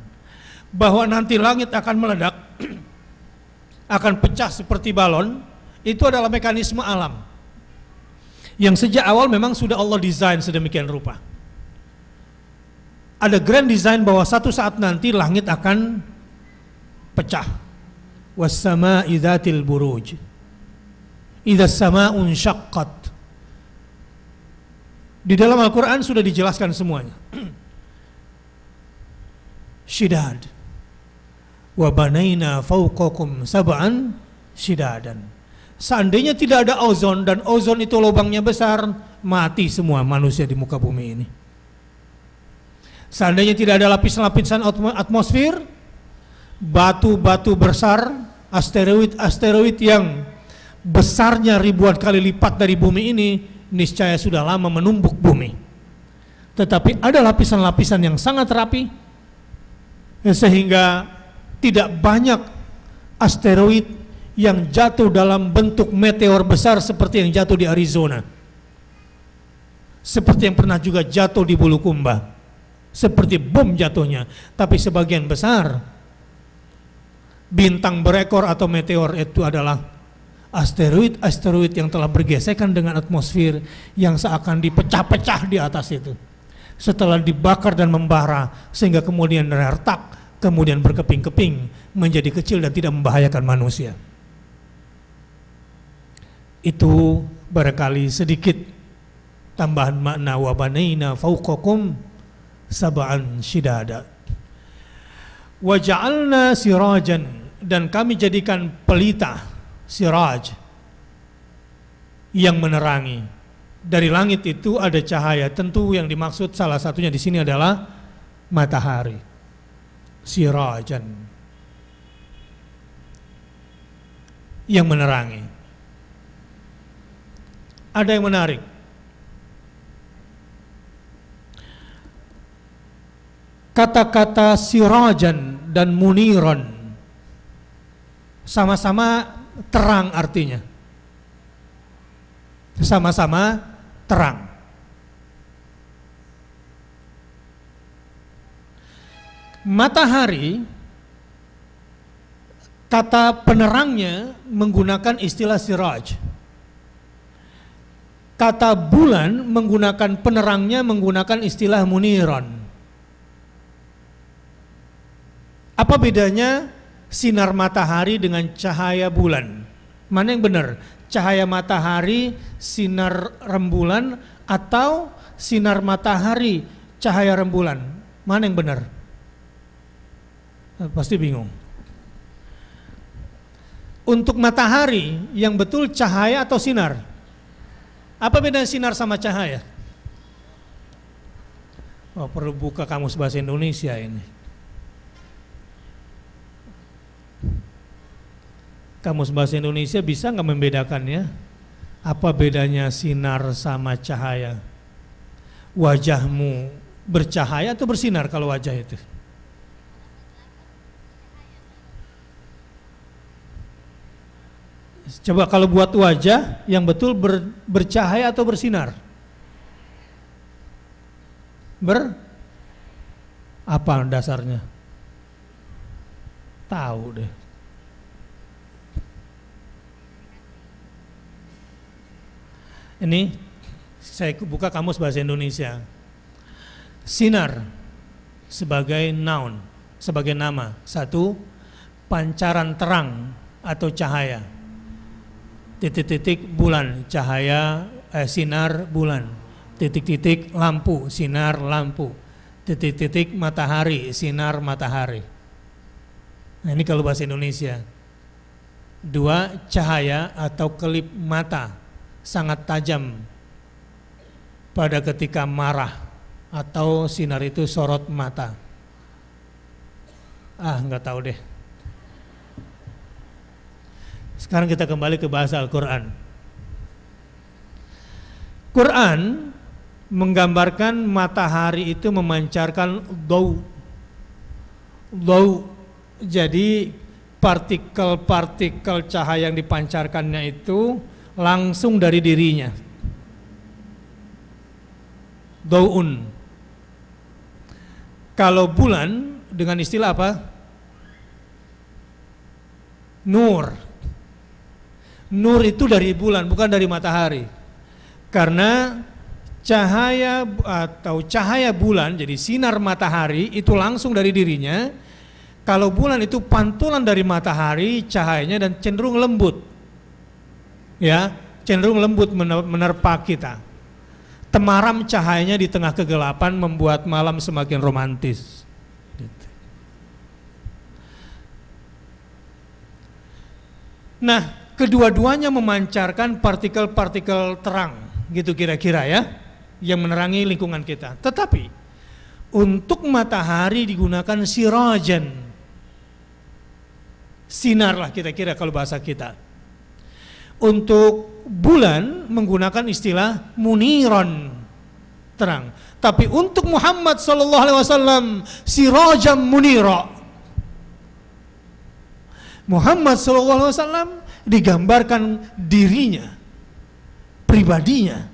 bahwa nanti langit akan meledak, akan pecah seperti balon, itu adalah mekanisme alam yang sejak awal memang sudah Allah desain sedemikian rupa. Ada grand design bahwa satu saat nanti langit akan pecah. Was-sama'i dzatil buruj, idza as-sama'u unshaqqat. Di dalam Al-Quran sudah dijelaskan semuanya. Shidad wa banaina fawqakum sab'an shidadan. Seandainya tidak ada ozon dan ozon itu lubangnya besar, mati semua manusia di muka bumi ini. Seandainya tidak ada lapisan-lapisan atmosfer, batu-batu besar, asteroid yang besarnya ribuan kali lipat dari bumi ini, niscaya sudah lama menumbuk bumi. Tetapi ada lapisan-lapisan yang sangat rapi, sehingga tidak banyak asteroid yang jatuh dalam bentuk meteor besar seperti yang jatuh di Arizona, seperti yang pernah juga jatuh di Bulukumba, seperti bom jatuhnya. Tapi sebagian besar bintang berekor atau meteor itu adalah asteroid yang telah bergesekan dengan atmosfer yang seakan dipecah-pecah di atas itu. Setelah dibakar dan membara sehingga kemudian retak, kemudian berkeping-keping menjadi kecil dan tidak membahayakan manusia. Itu barangkali sedikit tambahan makna wa banaina fawqakum sab'an shidada. Wa ja'alna sirajan, dan kami jadikan pelita siraj yang menerangi. Dari langit itu ada cahaya, tentu yang dimaksud salah satunya di sini adalah matahari. Sirajan yang menerangi. Ada yang menarik. Kata-kata sirajan dan muniron sama-sama terang artinya. Sama-sama terang. Matahari, kata penerangnya menggunakan istilah siraj. Kata bulan menggunakan penerangnya menggunakan istilah muniron. Apa bedanya sinar matahari dengan cahaya bulan? Mana yang benar? Cahaya matahari, sinar rembulan, atau sinar matahari, cahaya rembulan? Mana yang benar? Pasti bingung. Untuk matahari, yang betul cahaya atau sinar? Apa bedanya sinar sama cahaya? Oh, perlu buka kamus bahasa Indonesia ini. Kamus bahasa Indonesia bisa nggak membedakannya? Apa bedanya sinar sama cahaya? Wajahmu bercahaya atau bersinar kalau wajah itu? Coba kalau buat wajah yang betul bercahaya atau bersinar? Apa dasarnya? Tahu deh. Ini saya buka kamus bahasa Indonesia. Sinar sebagai noun, sebagai nama. Satu, pancaran terang atau cahaya. Titik-titik bulan, cahaya, sinar bulan. Titik-titik lampu, sinar lampu. Titik-titik matahari, sinar matahari. Nah, ini kalau bahasa Indonesia. Dua, cahaya atau kelip mata, sangat tajam pada ketika marah, atau sinar itu sorot mata. Nggak tahu deh. Sekarang kita kembali ke bahasa Al-Quran. Quran menggambarkan matahari itu memancarkan daw. Jadi partikel-partikel cahaya yang dipancarkannya itu langsung dari dirinya. Daw'un. Kalau bulan dengan istilah apa? nur. Nur itu dari bulan, bukan dari matahari. Karena cahaya atau cahaya bulan, jadi sinar matahari itu langsung dari dirinya. Kalau bulan itu pantulan dari matahari cahayanya dan cenderung lembut. Ya, cenderung lembut menerpa kita. Temaram cahayanya di tengah kegelapan membuat malam semakin romantis. Gitu. Nah, kedua-duanya memancarkan partikel-partikel terang, gitu kira-kira ya, yang menerangi lingkungan kita. Tetapi untuk matahari digunakan sirajan, sinar lah kira-kira kalau bahasa kita. Untuk bulan menggunakan istilah muniron, terang. Tapi untuk Muhammad sallallahu alaihi wasallam sirajam munira. Muhammad sallallahu alaihi wasallam digambarkan dirinya, pribadinya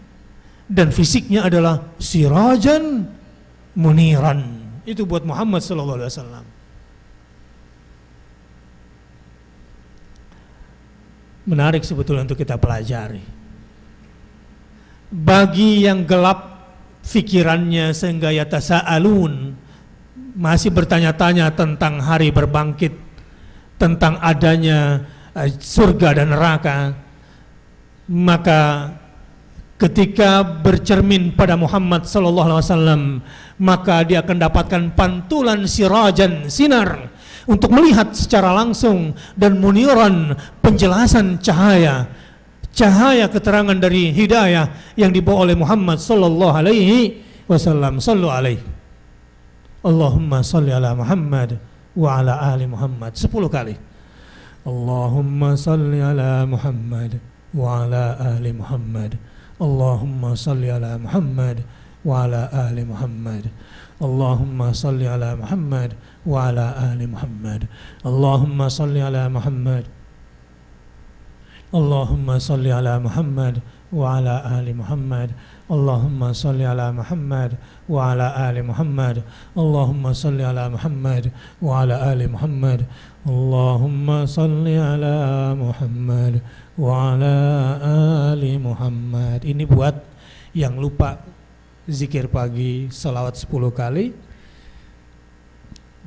dan fisiknya adalah sirajan muniran. Itu buat Muhammad sallallahu alaihi wasallam. Menarik sebetulnya untuk kita pelajari. Bagi yang gelap fikirannya sehingga yatasaalun, masih bertanya-tanya tentang hari berbangkit, tentang adanya surga dan neraka, maka ketika bercermin pada Muhammad sallallahu alaihi wasallam, maka dia akan dapatkan pantulan sirajan, sinar untuk melihat secara langsung, dan muniran, penjelasan cahaya keterangan dari hidayah yang dibawa oleh Muhammad sallallahu alaihi wasallam. Sallu alaihi. Allahumma salli ala Muhammad wa ala ali Muhammad. 10 kali. Allahumma salli ala Muhammad wa ala ali Muhammad. Allahumma salli ala Muhammad wa ala ali Muhammad. Allahumma salli ala Muhammad wa ala ali Muhammad. Allahumma salli ala Muhammad. Allahumma salli ala Muhammad wa ala ali Muhammad. Allahumma salli ala Muhammad wa ala ali Muhammad. Allahumma salli ala Muhammad wa ala ali Muhammad. Allahumma salli ala Muhammad wa ala ali Muhammad. Ini buat yang lupa zikir pagi salawat 10 kali.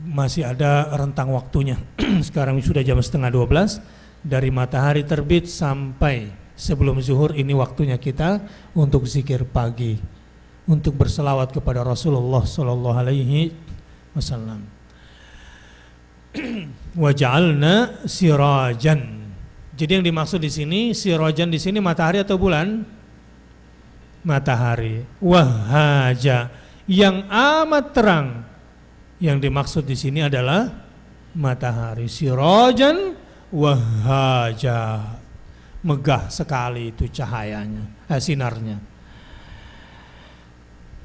Masih ada rentang waktunya. Sekarang sudah jam 11:30. Dari matahari terbit sampai sebelum zuhur, ini waktunya kita untuk zikir pagi, untuk berselawat kepada Rasulullah sallallahu alaihi wasallam. Wa ja'alna sirajan. Jadi yang dimaksud di sini sirajan di sini matahari atau bulan? Matahari. Wahaja, yang amat terang. Yang dimaksud di sini adalah matahari. Sirajan wahaja, megah sekali itu cahayanya, sinarnya.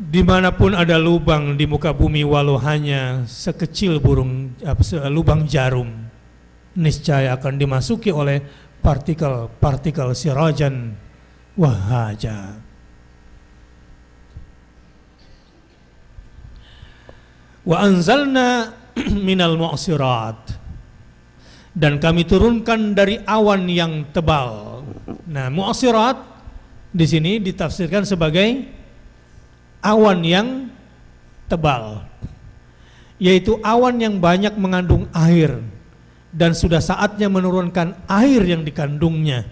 Dimanapun ada lubang di muka bumi, walau hanya sekecil lubang jarum, niscaya akan dimasuki oleh partikel-partikel sirajan wahaja. Wa anzalna minal mu'sirat, dan kami turunkan dari awan yang tebal. Nah, mu'sirat di sini ditafsirkan sebagai awan yang tebal, yaitu awan yang banyak mengandung air dan sudah saatnya menurunkan air yang dikandungnya,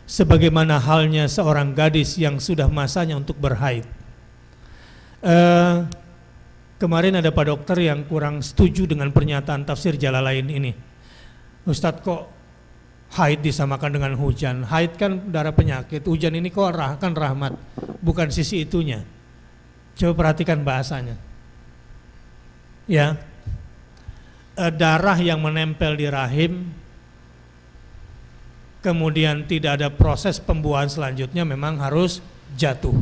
sebagaimana halnya seorang gadis yang sudah masanya untuk berhaid. Kemarin ada Pak Dokter yang kurang setuju dengan pernyataan tafsir Jalalain ini. Ustadz, kok haid disamakan dengan hujan? Haid kan darah penyakit, hujan ini kok kan rahmat. Bukan sisi itunya. Coba perhatikan bahasanya. Ya, darah yang menempel di rahim, kemudian tidak ada proses pembuahan selanjutnya, memang harus jatuh.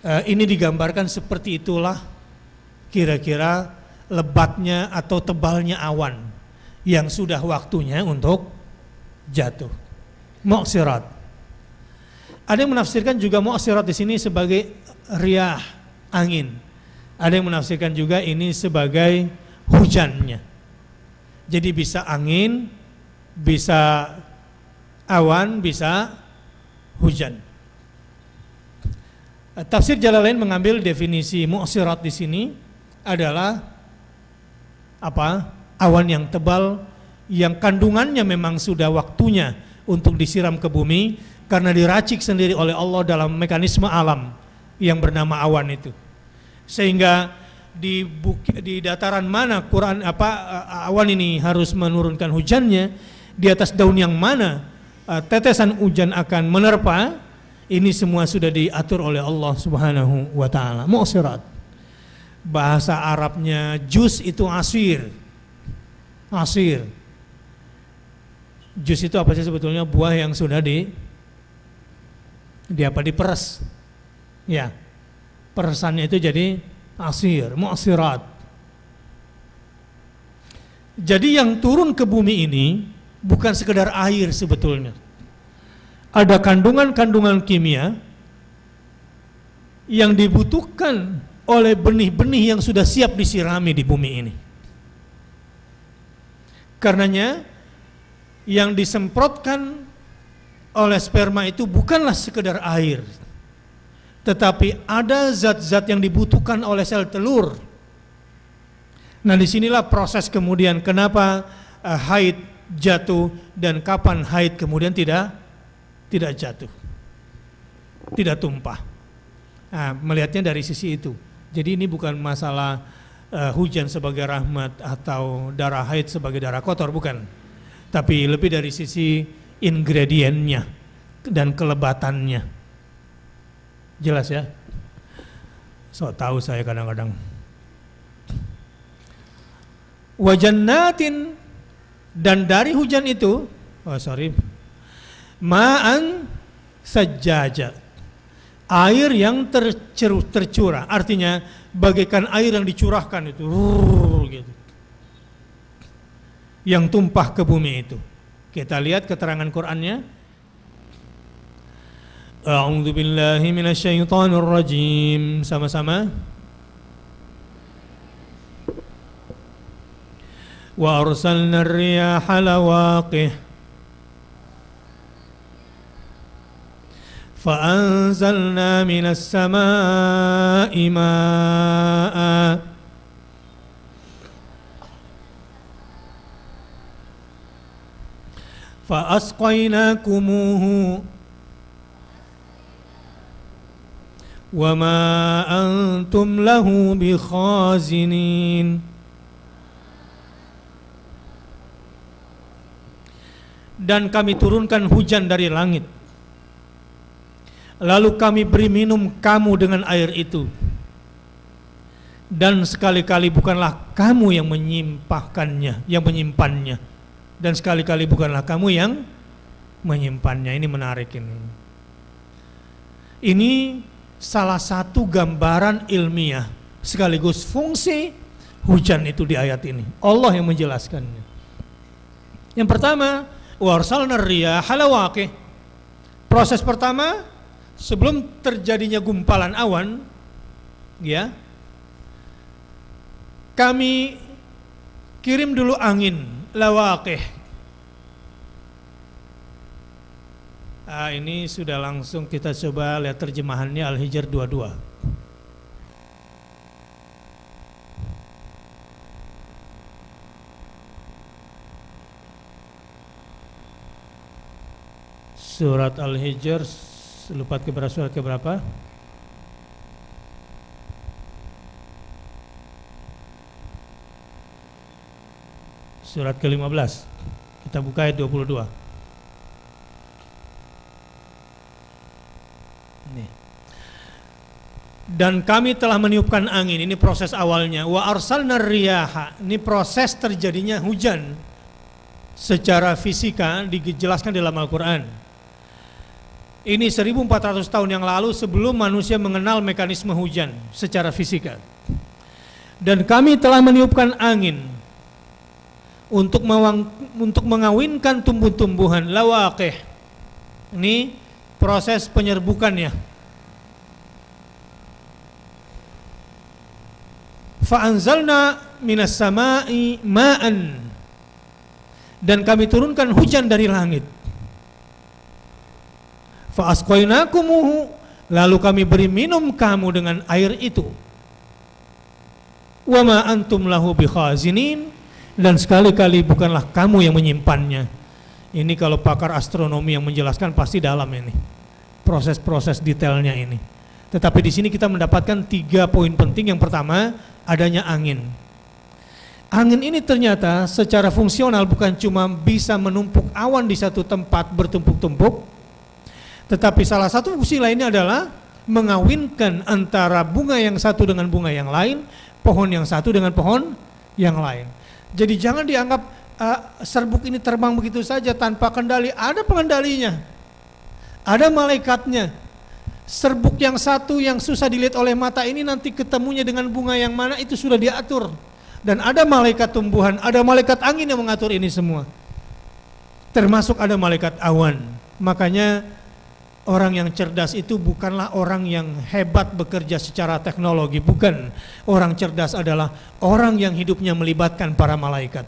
Ini digambarkan seperti itulah kira-kira lebatnya atau tebalnya awan yang sudah waktunya untuk jatuh. Mu'sirat. Ada yang menafsirkan juga mu'sirat di sini sebagai riyah, angin. Ada yang menafsirkan juga ini sebagai hujannya. Jadi bisa angin, bisa awan, bisa hujan. Tafsir Jalalain mengambil definisi mu'sirat di sini adalah apa? Awan yang tebal yang kandungannya memang sudah waktunya untuk disiram ke bumi karena diracik sendiri oleh Allah dalam mekanisme alam yang bernama awan itu. Sehingga di dataran mana awan ini harus menurunkan hujannya, di atas daun yang mana tetesan hujan akan menerpa, ini semua sudah diatur oleh Allah Subhanahu wa taala. Mu'sirat. Bahasa Arabnya jus itu asir. Asir. Jus itu apa sih sebetulnya? Buah yang sudah diperes. Ya. Peresannya itu jadi asir, mu'sirat. Jadi yang turun ke bumi ini bukan sekedar air sebetulnya. Ada kandungan-kandungan kimia yang dibutuhkan oleh benih-benih yang sudah siap disirami di bumi ini. Karenanya yang disemprotkan oleh sperma itu bukanlah sekedar air, tetapi ada zat-zat yang dibutuhkan oleh sel telur. Nah, disinilah proses kemudian kenapa haid jatuh dan kapan haid kemudian tidak jatuh, tidak tumpah. Nah, melihatnya dari sisi itu. Jadi ini bukan masalah hujan sebagai rahmat atau darah haid sebagai darah kotor, bukan. Tapi lebih dari sisi ingredientnya dan kelebatannya. Jelas ya? So tahu saya kadang-kadang. Wa jannatin, dan dari hujan itu, ma'an sajjaja, air yang tercurah, artinya bagaikan air yang dicurahkan itu, gitu, yang tumpah ke bumi itu. Kita lihat keterangan Qur'annya. A'udzu billahi minasyaitonir rajim. Sama-sama. Wa arsalna ar-riyaha lawaqih fa anzalna minas samaa'i maa'a fa asqaynakumuhu wa ma antum lahu bikhazinin. Dan kami turunkan hujan dari langit, lalu kami beri minum kamu dengan air itu, dan sekali-kali bukanlah kamu yang menyimpannya, dan sekali-kali bukanlah kamu yang menyimpannya. Ini menarik ini. Ini salah satu gambaran ilmiah sekaligus fungsi hujan itu di ayat ini. Allah yang menjelaskannya. Yang pertama, wa arsalna ar-riyaha lawaqih. Proses pertama sebelum terjadinya gumpalan awan, ya, kami kirim dulu angin lawaqih. Ini sudah langsung kita coba lihat terjemahannya Al-Hijr 22. Surat Al-Hijr, lupa surat keberapa? Surat ke-15. Kita buka ayat 22. Nih. Dan kami telah meniupkan angin, ini proses awalnya. Wa arsalna riyaha, ini proses terjadinya hujan. Secara fisika dijelaskan dalam Al-Quran. Ini 1400 tahun yang lalu sebelum manusia mengenal mekanisme hujan secara fisika. Dan kami telah meniupkan angin untuk mengawinkan tumbuh-tumbuhan lawaqih. Ini proses penyerbukannya. Fa anzalna minas samaa'i ma'an. dan kami turunkan hujan dari langit. Fa asqainakumuhu, lalu kami beri minum kamu dengan air itu. Wa ma antum lahu bikhazinin, dan sekali-kali bukanlah kamu yang menyimpannya. Ini kalau pakar astronomi yang menjelaskan pasti dalam ini proses-proses detailnya ini. Tetapi di sini kita mendapatkan 3 poin penting. Yang pertama, adanya angin. Angin ini ternyata secara fungsional bukan cuma bisa menumpuk awan di satu tempat bertumpuk-tumpuk, tetapi salah satu fungsi lainnya adalah mengawinkan antara bunga yang satu dengan bunga yang lain, pohon yang satu dengan pohon yang lain. Jadi jangan dianggap serbuk ini terbang begitu saja tanpa kendali. Ada pengendalinya, ada malaikatnya. Serbuk yang satu yang susah dilihat oleh mata ini nanti ketemunya dengan bunga yang mana itu sudah diatur. Dan ada malaikat tumbuhan, ada malaikat angin yang mengatur ini semua. Termasuk ada malaikat awan. Makanya orang yang cerdas itu bukanlah orang yang hebat bekerja secara teknologi, bukan. Orang cerdas adalah orang yang hidupnya melibatkan para malaikat,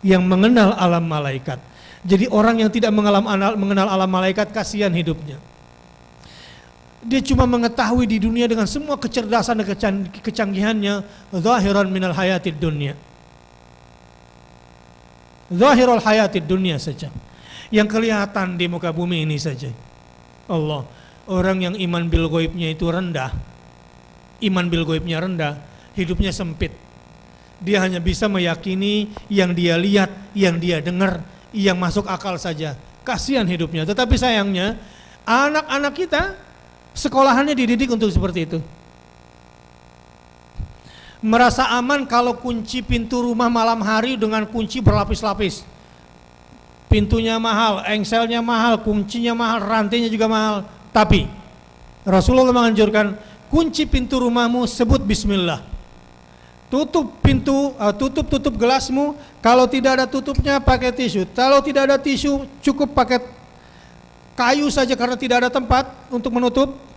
yang mengenal alam malaikat. Jadi orang yang tidak mengenal alam malaikat, kasihan hidupnya. Dia cuma mengetahui di dunia dengan semua kecerdasan dan kecanggihannya, zahiran minal hayatid dunya. Zahirul hayatid dunya saja. Yang kelihatan di muka bumi ini saja. Allah, orang yang iman bil ghaibnya itu rendah. Iman bil ghaibnya rendah, hidupnya sempit. Dia hanya bisa meyakini yang dia lihat, yang dia dengar, yang masuk akal saja. Kasihan hidupnya. Tetapi sayangnya, anak-anak kita sekolahannya dididik untuk seperti itu. Merasa aman kalau kunci pintu rumah malam hari dengan kunci berlapis-lapis. Pintunya mahal, engselnya mahal, kuncinya mahal, rantainya juga mahal. Tapi Rasulullah menganjurkan, kunci pintu rumahmu sebut bismillah. Tutup pintu, tutup gelasmu. Kalau tidak ada tutupnya pakai tisu. Kalau tidak ada tisu cukup pakai kayu saja karena tidak ada tempat untuk menutup,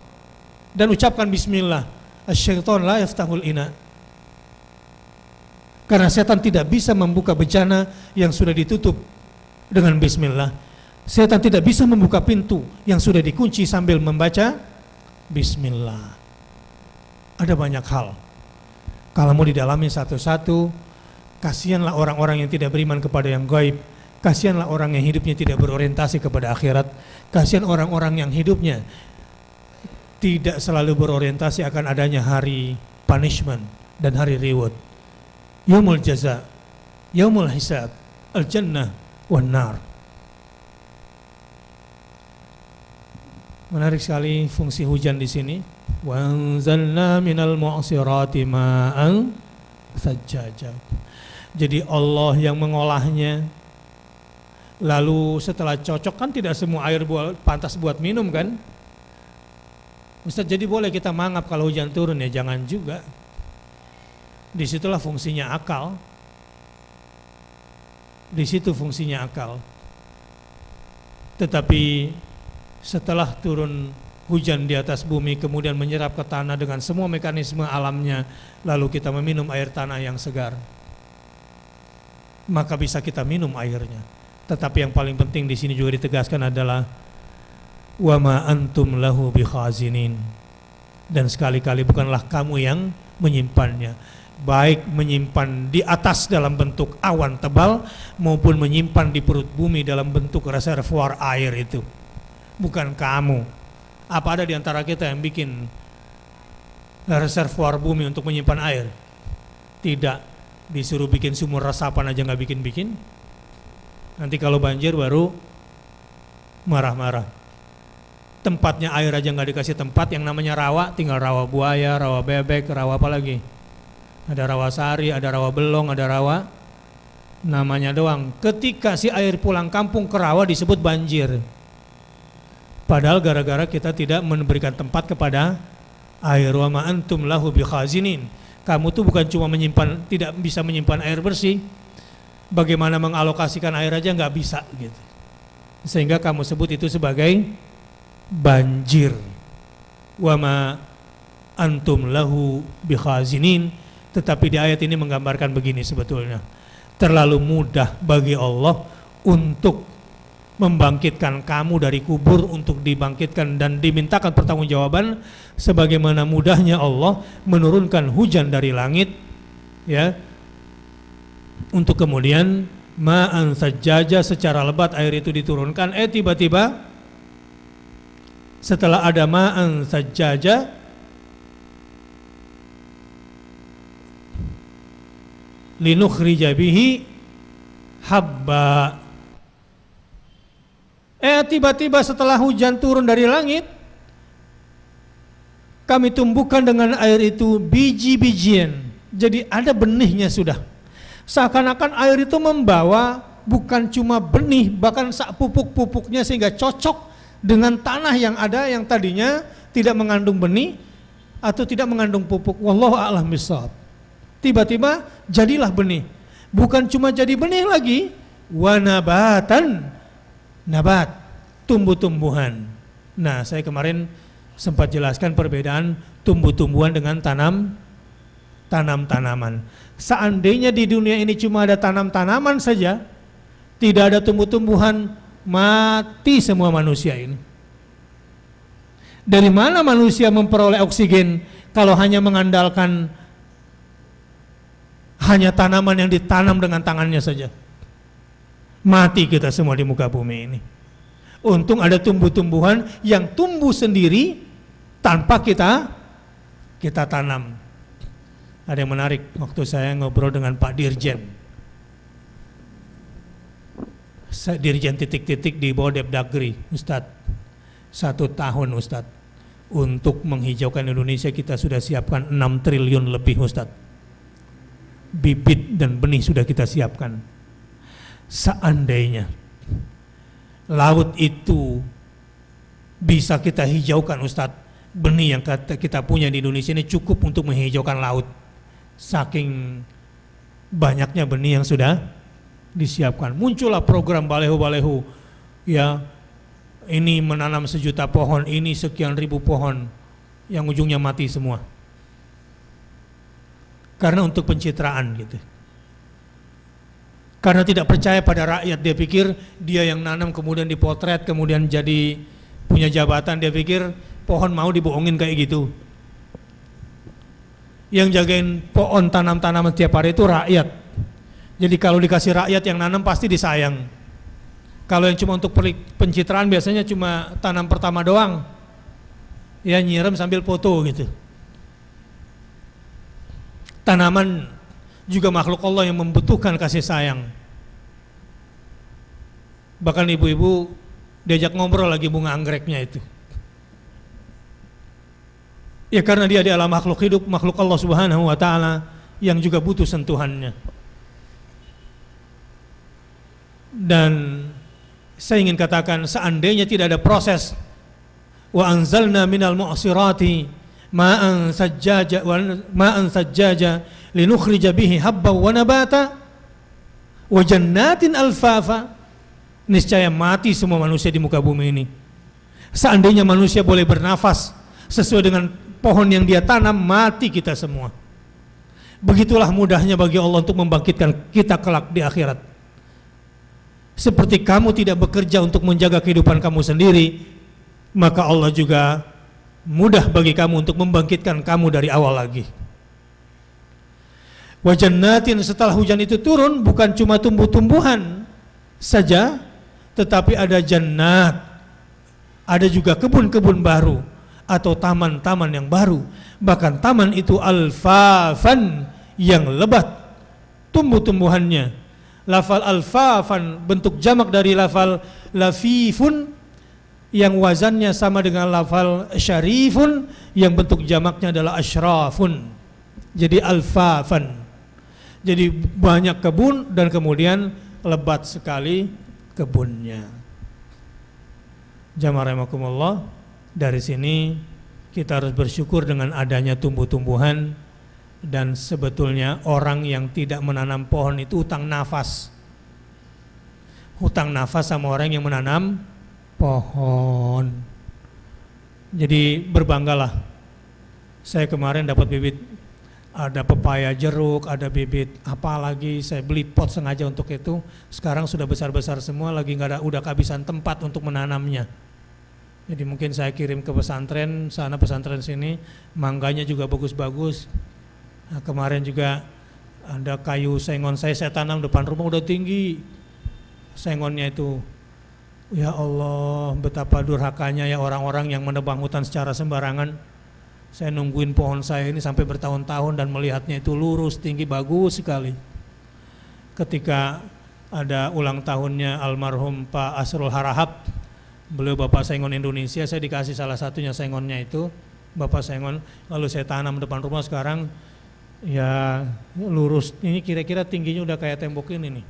dan ucapkan bismillah. Asyaiton la yaftahul ina. Karena setan tidak bisa membuka bejana yang sudah ditutup dengan bismillah. Setan tidak bisa membuka pintu yang sudah dikunci sambil membaca bismillah. Ada banyak hal. Kalau mau didalami satu-satu, kasihanlah orang-orang yang tidak beriman kepada yang gaib. Kasihanlah orang yang hidupnya tidak berorientasi kepada akhirat. Kasihan orang-orang yang hidupnya tidak selalu berorientasi akan adanya hari punishment dan hari reward. Yaumul jaza, yaumul hisab, al-jannah wan nar. Menarik sekali fungsi hujan di sini. Wa anzalna minal mu'sirati ma'an sajjaja. Jadi Allah yang mengolahnya. Lalu setelah cocok, kan tidak semua air pantas buat minum kan? Ustaz, jadi boleh kita mangap kalau hujan turun? Ya jangan juga. Disitulah fungsinya akal. Di situ fungsinya akal. Tetapi setelah turun hujan di atas bumi kemudian menyerap ke tanah dengan semua mekanisme alamnya, lalu kita meminum air tanah yang segar, maka bisa kita minum airnya. Tetapi yang paling penting di sini juga ditegaskan adalah wa ma antum lahu bikhazinin, dan sekali-kali bukanlah kamu yang menyimpannya, baik menyimpan di atas dalam bentuk awan tebal maupun menyimpan di perut bumi dalam bentuk reservoir air. Itu bukan kamu. Apa ada di antara kita yang bikin reservoir bumi untuk menyimpan air? Tidak. Disuruh bikin sumur resapan aja nggak bikin-bikin. Nanti kalau banjir baru marah-marah. Tempatnya air aja nggak dikasih tempat, yang namanya rawa, tinggal rawa buaya, rawa bebek, rawa apa lagi? Ada rawa sari, ada rawa belong, ada rawa namanya doang. Ketika si air pulang kampung ke rawa disebut banjir. Padahal gara-gara kita tidak memberikan tempat kepada air. Wa ma antum lahu bikhazinin. Kamu tuh bukan cuma menyimpan, tidak bisa menyimpan air bersih. Bagaimana mengalokasikan air aja nggak bisa gitu. Sehingga kamu sebut itu sebagai banjir. Wa ma antum lahu bikhazinin. Tetapi di ayat ini menggambarkan begini sebetulnya. terlalu mudah bagi Allah untuk membangkitkan kamu dari kubur, untuk dibangkitkan dan dimintakan pertanggungjawaban, sebagaimana mudahnya Allah menurunkan hujan dari langit, ya, untuk kemudian ma'an sajjaja, secara lebat air itu diturunkan. Tiba-tiba setelah ada ma'an sajjaja, linukhrija bihi habba. Tiba-tiba setelah hujan turun dari langit, kami tumbuhkan dengan air itu biji-bijian. Jadi ada benihnya sudah. Seakan-akan air itu membawa bukan cuma benih, bahkan pupuk-pupuknya, sehingga cocok dengan tanah yang ada yang tadinya tidak mengandung benih atau tidak mengandung pupuk. Wallahu a'lam bishawab. Tiba-tiba jadilah benih. Bukan cuma jadi benih lagi, wa nabatan, nabat, tumbuh-tumbuhan. Nah, saya kemarin sempat jelaskan perbedaan tumbuh-tumbuhan dengan tanam-tanaman. Seandainya di dunia ini cuma ada tanam-tanaman saja, tidak ada tumbuh-tumbuhan, mati semua manusia ini. Dari mana manusia memperoleh oksigen kalau hanya mengandalkan hanya tanaman yang ditanam dengan tangannya saja? Mati kita semua di muka bumi ini. Untung ada tumbuh-tumbuhan yang tumbuh sendiri tanpa kita tanam. Ada yang menarik, waktu saya ngobrol dengan Pak Dirjen, Dirjen titik-titik di bawah Depdagri, Ustadz, 1 tahun Ustadz, untuk menghijaukan Indonesia kita sudah siapkan 6 triliun lebih Ustadz. Bibit dan benih sudah kita siapkan. Seandainya laut itu bisa kita hijaukan Ustadz, benih yang kita punya di Indonesia ini cukup untuk menghijaukan laut. Saking banyaknya benih yang sudah disiapkan. Muncullah program baleho-baleho, ya, ini menanam 1 juta pohon, ini sekian ribu pohon, yang ujungnya mati semua. Karena untuk pencitraan gitu. Karena tidak percaya pada rakyat, dia pikir dia yang nanam kemudian dipotret, kemudian jadi punya jabatan, dia pikir pohon mau dibohongin kayak gitu. Yang jagain pohon tanam-tanaman tiap hari itu rakyat. Jadi kalau dikasih rakyat yang nanam pasti disayang. Kalau yang cuma untuk pencitraan biasanya cuma tanam pertama doang, ya nyiram sambil foto gitu. Tanaman juga makhluk Allah yang membutuhkan kasih sayang. Bahkan ibu-ibu diajak ngobrol lagi bunga anggreknya itu. Ya karena dia adalah makhluk hidup, makhluk Allah Subhanahu wa ta'ala yang juga butuh sentuhannya. Dan saya ingin katakan, seandainya tidak ada proses wa anzalna minal mu'sirati ma'an sajjaja linukhrija bihi habba wa nabata wa jannatin alfafa, niscaya mati semua manusia di muka bumi ini. Seandainya manusia boleh bernafas sesuai dengan pohon yang dia tanam, mati kita semua. Begitulah mudahnya bagi Allah untuk membangkitkan kita kelak di akhirat. Seperti kamu tidak bekerja untuk menjaga kehidupan kamu sendiri, maka Allah juga mudah bagi kamu untuk membangkitkan kamu dari awal lagi. Wa jannatin, setelah hujan itu turun, bukan cuma tumbuh-tumbuhan saja, tetapi ada jannat, ada juga kebun-kebun baru atau taman-taman yang baru. Bahkan taman itu alfafan, yang lebat tumbuh-tumbuhannya. Lafal alfafan bentuk jamak dari lafal lafifun yang wazannya sama dengan lafal syarifun yang bentuk jamaknya adalah asyrafun. Jadi alfafan. Jadi banyak kebun dan kemudian lebat sekali kebunnya. Jamaah rahimakumullah, dari sini kita harus bersyukur dengan adanya tumbuh-tumbuhan. Dan sebetulnya orang yang tidak menanam pohon itu hutang nafas. Hutang nafas sama orang yang menanam pohon. Jadi berbanggalah. Saya kemarin dapat bibit ada pepaya jeruk, ada bibit apa lagi, saya beli pot sengaja untuk itu. Sekarang sudah besar-besar semua, lagi nggak ada, udah kehabisan tempat untuk menanamnya. Jadi mungkin saya kirim ke pesantren, sana pesantren sini, mangganya juga bagus-bagus. Nah, kemarin juga ada kayu sengon saya tanam depan rumah udah tinggi sengonnya itu. Ya Allah, betapa durhakanya ya orang-orang yang menebang hutan secara sembarangan. Saya nungguin pohon saya ini sampai bertahun-tahun dan melihatnya itu lurus, tinggi, bagus sekali. Ketika ada ulang tahunnya almarhum Pak Asrul Harahap, beliau Bapak Sengon Indonesia, saya dikasih salah satunya sengonnya itu, Bapak Sengon, lalu saya tanam depan rumah. Sekarang ya lurus, ini kira-kira tingginya udah kayak tembok ini nih.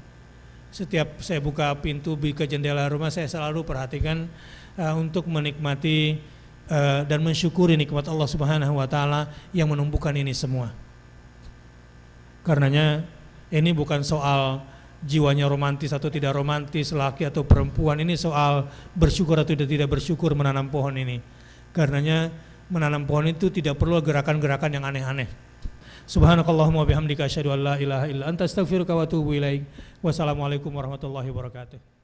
Setiap saya buka pintu ke jendela rumah, saya selalu perhatikan untuk menikmati dan mensyukuri nikmat Allah Subhanahu wa taala yang menumbuhkan ini semua. Karenanya ini bukan soal jiwanya romantis atau tidak romantis, laki atau perempuan, ini soal bersyukur atau tidak bersyukur menanam pohon ini. Karenanya menanam pohon itu tidak perlu gerakan-gerakan yang aneh-aneh. Subhanakallahumma wa bihamdika asyhadu an la ilaha illa anta astaghfiruka wa atubu ilaik. Wassalamualaikum warahmatullahi wabarakatuh.